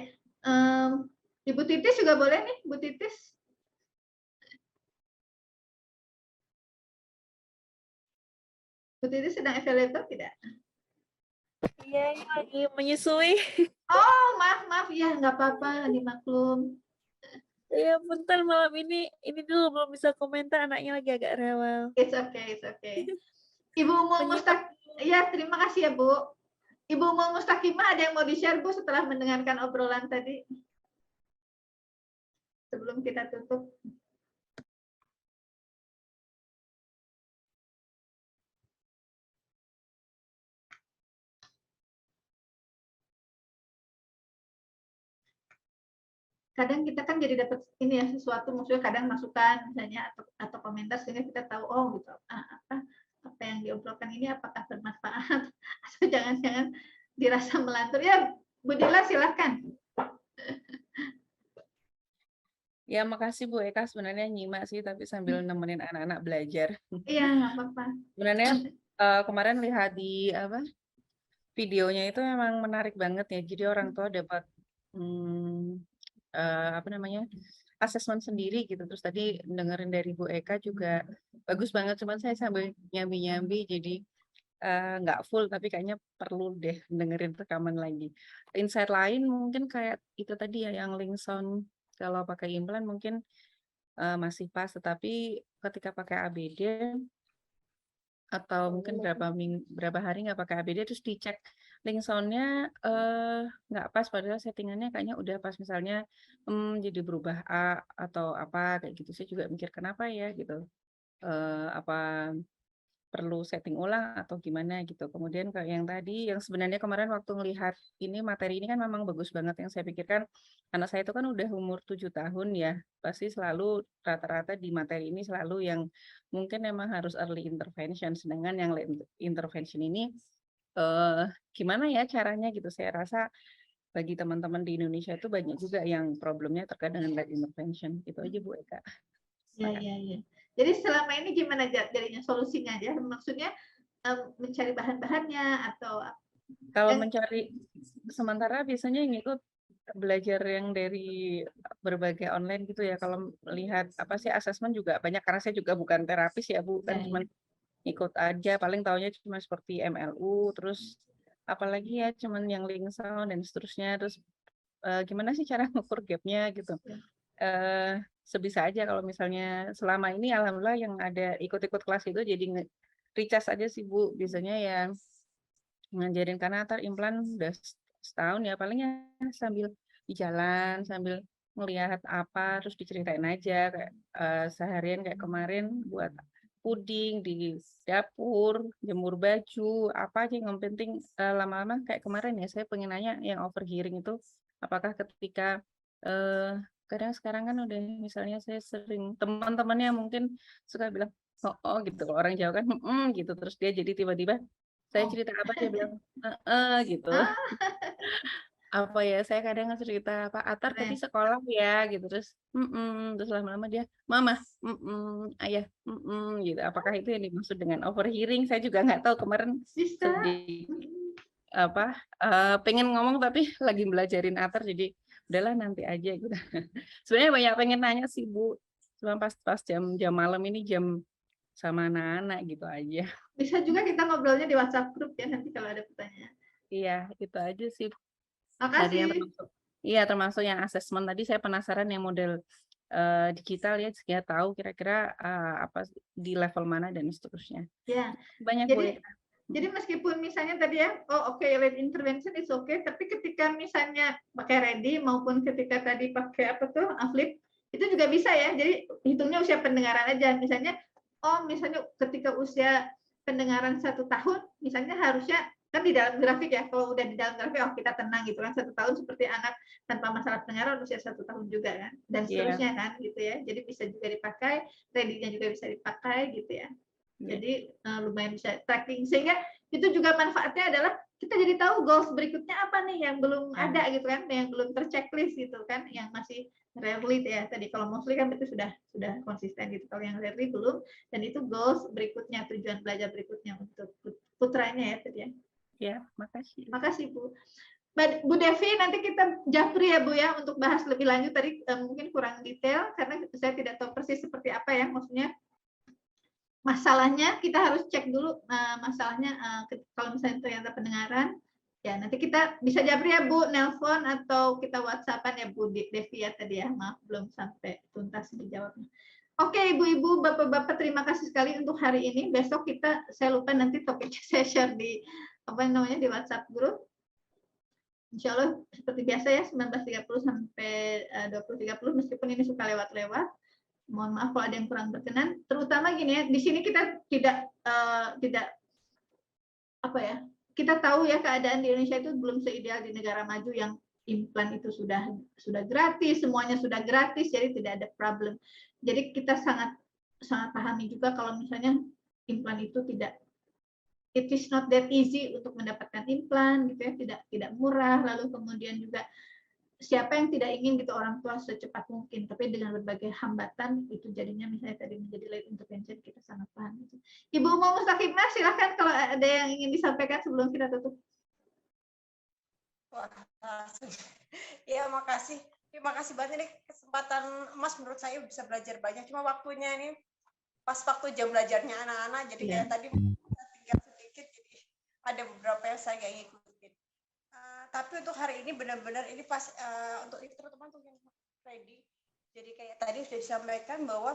Ibu Titis juga boleh nih, Bu Titis. Bu Titis sedang available tidak? Iya, ini lagi menyusui. Oh, maaf ya, nggak apa-apa, dimaklum. Iya, bentar malam ini dulu belum bisa komentar, anaknya lagi agak rewel. It's okay. Ibu Umul ya, terima kasih ya Bu. Ibu Umul Mustakimah ada yang mau di-share Bu setelah mendengarkan obrolan tadi? Sebelum kita tutup. Kadang kita kan jadi dapat ini ya, sesuatu, maksudnya kadang masukan misalnya atau komentar sehingga kita tahu gitu apa yang diobrolkan ini apakah bermanfaat atau jangan-jangan dirasa melantur. Ya, Bu Dila silahkan. Ya, makasih Bu Eka, sebenarnya nyimak sih tapi sambil nemenin anak-anak belajar. Iya, nggak apa-apa. Sebenarnya kemarin lihat di videonya itu memang menarik banget ya. Jadi orang tua dapat asesmen sendiri gitu. Terus tadi dengerin dari Bu Eka juga bagus banget, cuman saya sambil nyambi-nyambi jadi nggak full, tapi kayaknya perlu deh dengerin rekaman lagi. Insight lain mungkin kayak itu tadi ya, yang link sound kalau pakai implan mungkin masih pas, tetapi ketika pakai ABD atau mungkin berapa hari nggak pakai ABD terus dicek link soundnya nggak pas, padahal settingannya kayaknya udah pas, misalnya jadi berubah A atau apa kayak gitu. Saya juga mikir kenapa ya gitu, apa perlu setting ulang atau gimana gitu. Kemudian kayak yang tadi, yang sebenarnya kemarin waktu ngelihat ini materi ini kan memang bagus banget, yang saya pikirkan anak saya itu kan udah umur 7 tahun ya, pasti selalu rata-rata di materi ini selalu yang mungkin memang harus early intervention, sedangkan yang late intervention ini gimana ya caranya gitu. Saya rasa bagi teman-teman di Indonesia itu banyak juga yang problemnya terkait dengan late intervention. Itu aja Bu Eka. Iya. Jadi selama ini gimana jadinya solusinya aja? Maksudnya mencari bahan-bahannya atau kalau mencari sementara biasanya ngikut belajar yang dari berbagai online gitu ya. Kalau melihat apa sih asesmen juga banyak, karena saya juga bukan terapis ya Bu, kan cuma ikut aja, paling taunya cuma seperti MLU, terus apalagi ya cuman yang link sound dan seterusnya. Terus gimana sih cara ngukur gapnya gitu. Sebisa aja kalau misalnya selama ini alhamdulillah yang ada ikut-ikut kelas itu jadi recharge aja sih Bu, biasanya ya ngajarin, karena ntar implan udah setahun ya, palingnya sambil di jalan sambil melihat apa terus diceritain aja kayak seharian kayak kemarin buat puding di dapur, jemur baju, apa aja yang penting lama-lama kayak kemarin ya, saya pengen nanya yang overhearing itu, apakah ketika kadang sekarang kan udah misalnya saya sering teman-temannya mungkin suka bilang oh gitu, kalau orang Jawa kan gitu, terus dia jadi tiba-tiba saya cerita apa dia bilang gitu. Apa ya, saya kadang cerita Pak Atar tadi sekolah ya gitu, terus terus lama-lama dia mama ayah gitu. Apakah itu yang dimaksud dengan overhearing? Saya juga nggak tahu, kemarin sedih pengen ngomong tapi lagi belajarin Atar, jadi udahlah nanti aja gitu. Sebenarnya banyak pengen nanya sih Bu, cuma pas jam malam ini jam sama anak-anak gitu aja. Bisa juga kita ngobrolnya di WhatsApp grup ya nanti kalau ada pertanyaan. Iya, itu aja sih. Makasih. Termasuk yang asesmen tadi, saya penasaran yang model digital ya, saya tahu kira-kira apa di level mana dan seterusnya. Ya. Banyak jadi meskipun misalnya tadi ya, late intervention is okay, tapi ketika misalnya pakai ready maupun ketika tadi pakai flip, itu juga bisa ya. Jadi hitungnya usia pendengaran aja. Misalnya, misalnya ketika usia pendengaran 1 tahun, misalnya harusnya kan di dalam grafik ya, kalau udah di dalam grafik kita tenang gitu kan, 1 tahun seperti anak tanpa masalah pendengaran usia 1 tahun juga kan, dan seterusnya kan gitu ya. Jadi bisa juga dipakai, ready-nya juga bisa dipakai gitu ya. Jadi lumayan bisa tracking, sehingga itu juga manfaatnya adalah kita jadi tahu goals berikutnya apa nih yang belum ada gitu kan, yang belum terchecklist gitu kan, yang masih rarely ya tadi. Kalau mostly kan itu sudah konsisten gitu, kalau yang rarely belum, dan itu goals berikutnya, tujuan belajar berikutnya untuk putranya ya tadi ya. Ya, makasih. Makasih Bu. Bu Devi, nanti kita japri ya Bu ya untuk bahas lebih lanjut, tadi mungkin kurang detail karena saya tidak tahu persis seperti apa ya, maksudnya masalahnya kita harus cek dulu masalahnya kalau misalnya ternyata pendengaran ya, nanti kita bisa japri ya Bu, nelpon atau kita WhatsAppan ya Bu Devi ya tadi ya, maaf belum sampai tuntas dijawabnya. Oke Ibu-ibu, Bapak-bapak, terima kasih sekali untuk hari ini. Besok saya lupa nanti topiknya saya share di di WhatsApp group. Insya Allah seperti biasa ya 19.30 sampai 20.30, meskipun ini suka lewat-lewat. Mohon maaf kalau ada yang kurang berkenan. Terutama gini ya, di sini kita tidak kita tahu ya keadaan di Indonesia itu belum seideal di negara maju yang implan itu sudah gratis, semuanya sudah gratis, jadi tidak ada problem. Jadi kita sangat pahami juga kalau misalnya implan itu it is not that easy untuk mendapatkan implan gitu ya, tidak murah. Lalu kemudian juga siapa yang tidak ingin gitu orang tua secepat mungkin, tapi dengan berbagai hambatan itu jadinya misalnya tadi menjadi late intervention, kita sangat paham gitu. Ibu Ummu Mustaqimah, silahkan kalau ada yang ingin disampaikan sebelum kita tutup. Ya, makasih. Terima kasih banget, ini kesempatan emas menurut saya bisa belajar banyak. Cuma waktunya ini pas waktu jam belajarnya anak-anak, jadi kayak tadi tinggal sedikit, jadi ada beberapa yang saya nggak ngikutin. Tapi untuk hari ini benar-benar ini pas untuk teman-teman untuk yang ready. Jadi kayak tadi sudah disampaikan bahwa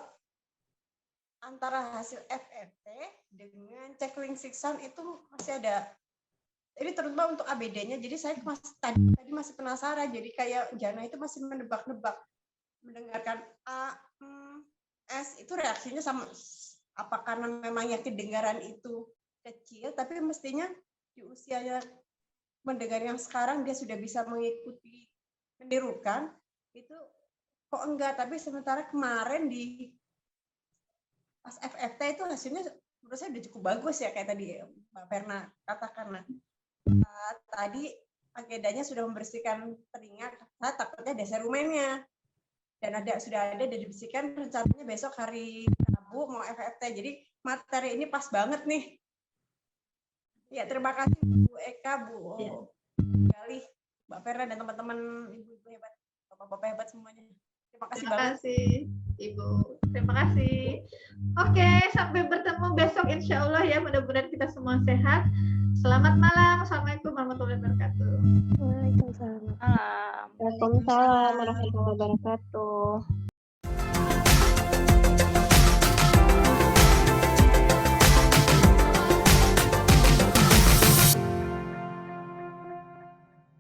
antara hasil FFT dengan checkling sound itu masih ada. Ini terutama untuk ABD-nya. Jadi saya tadi masih penasaran. Jadi kayak Jana itu masih menebak-nebak, mendengarkan A, S itu reaksinya sama. Apa karena memang yang kedengaran itu kecil, tapi mestinya di usianya mendengar yang sekarang dia sudah bisa mengikuti menirukan, itu kok enggak. Tapi sementara kemarin di pas FFT itu hasilnya menurut saya udah cukup bagus ya, kayak tadi Mbak Perna katakan. Tadi agendanya sudah membersihkan telinga, saya takutnya ada serumennya, dan sudah ada dibersihkan, rencananya besok hari Rabu mau FFT. Jadi materi ini pas banget nih. Ya, terima kasih Bu Eka, Bu Gali, Mbak Perna, dan teman-teman ibu-ibu hebat, bapak-bapak hebat semuanya. Terima kasih banget. Terima kasih Ibu. Terima kasih. Oke, sampai bertemu besok insya Allah ya. Mudah-mudahan kita semua sehat. Selamat malam. Assalamualaikum warahmatullahi wabarakatuh. Waalaikumsalam. Waalaikumsalam warahmatullahi wabarakatuh.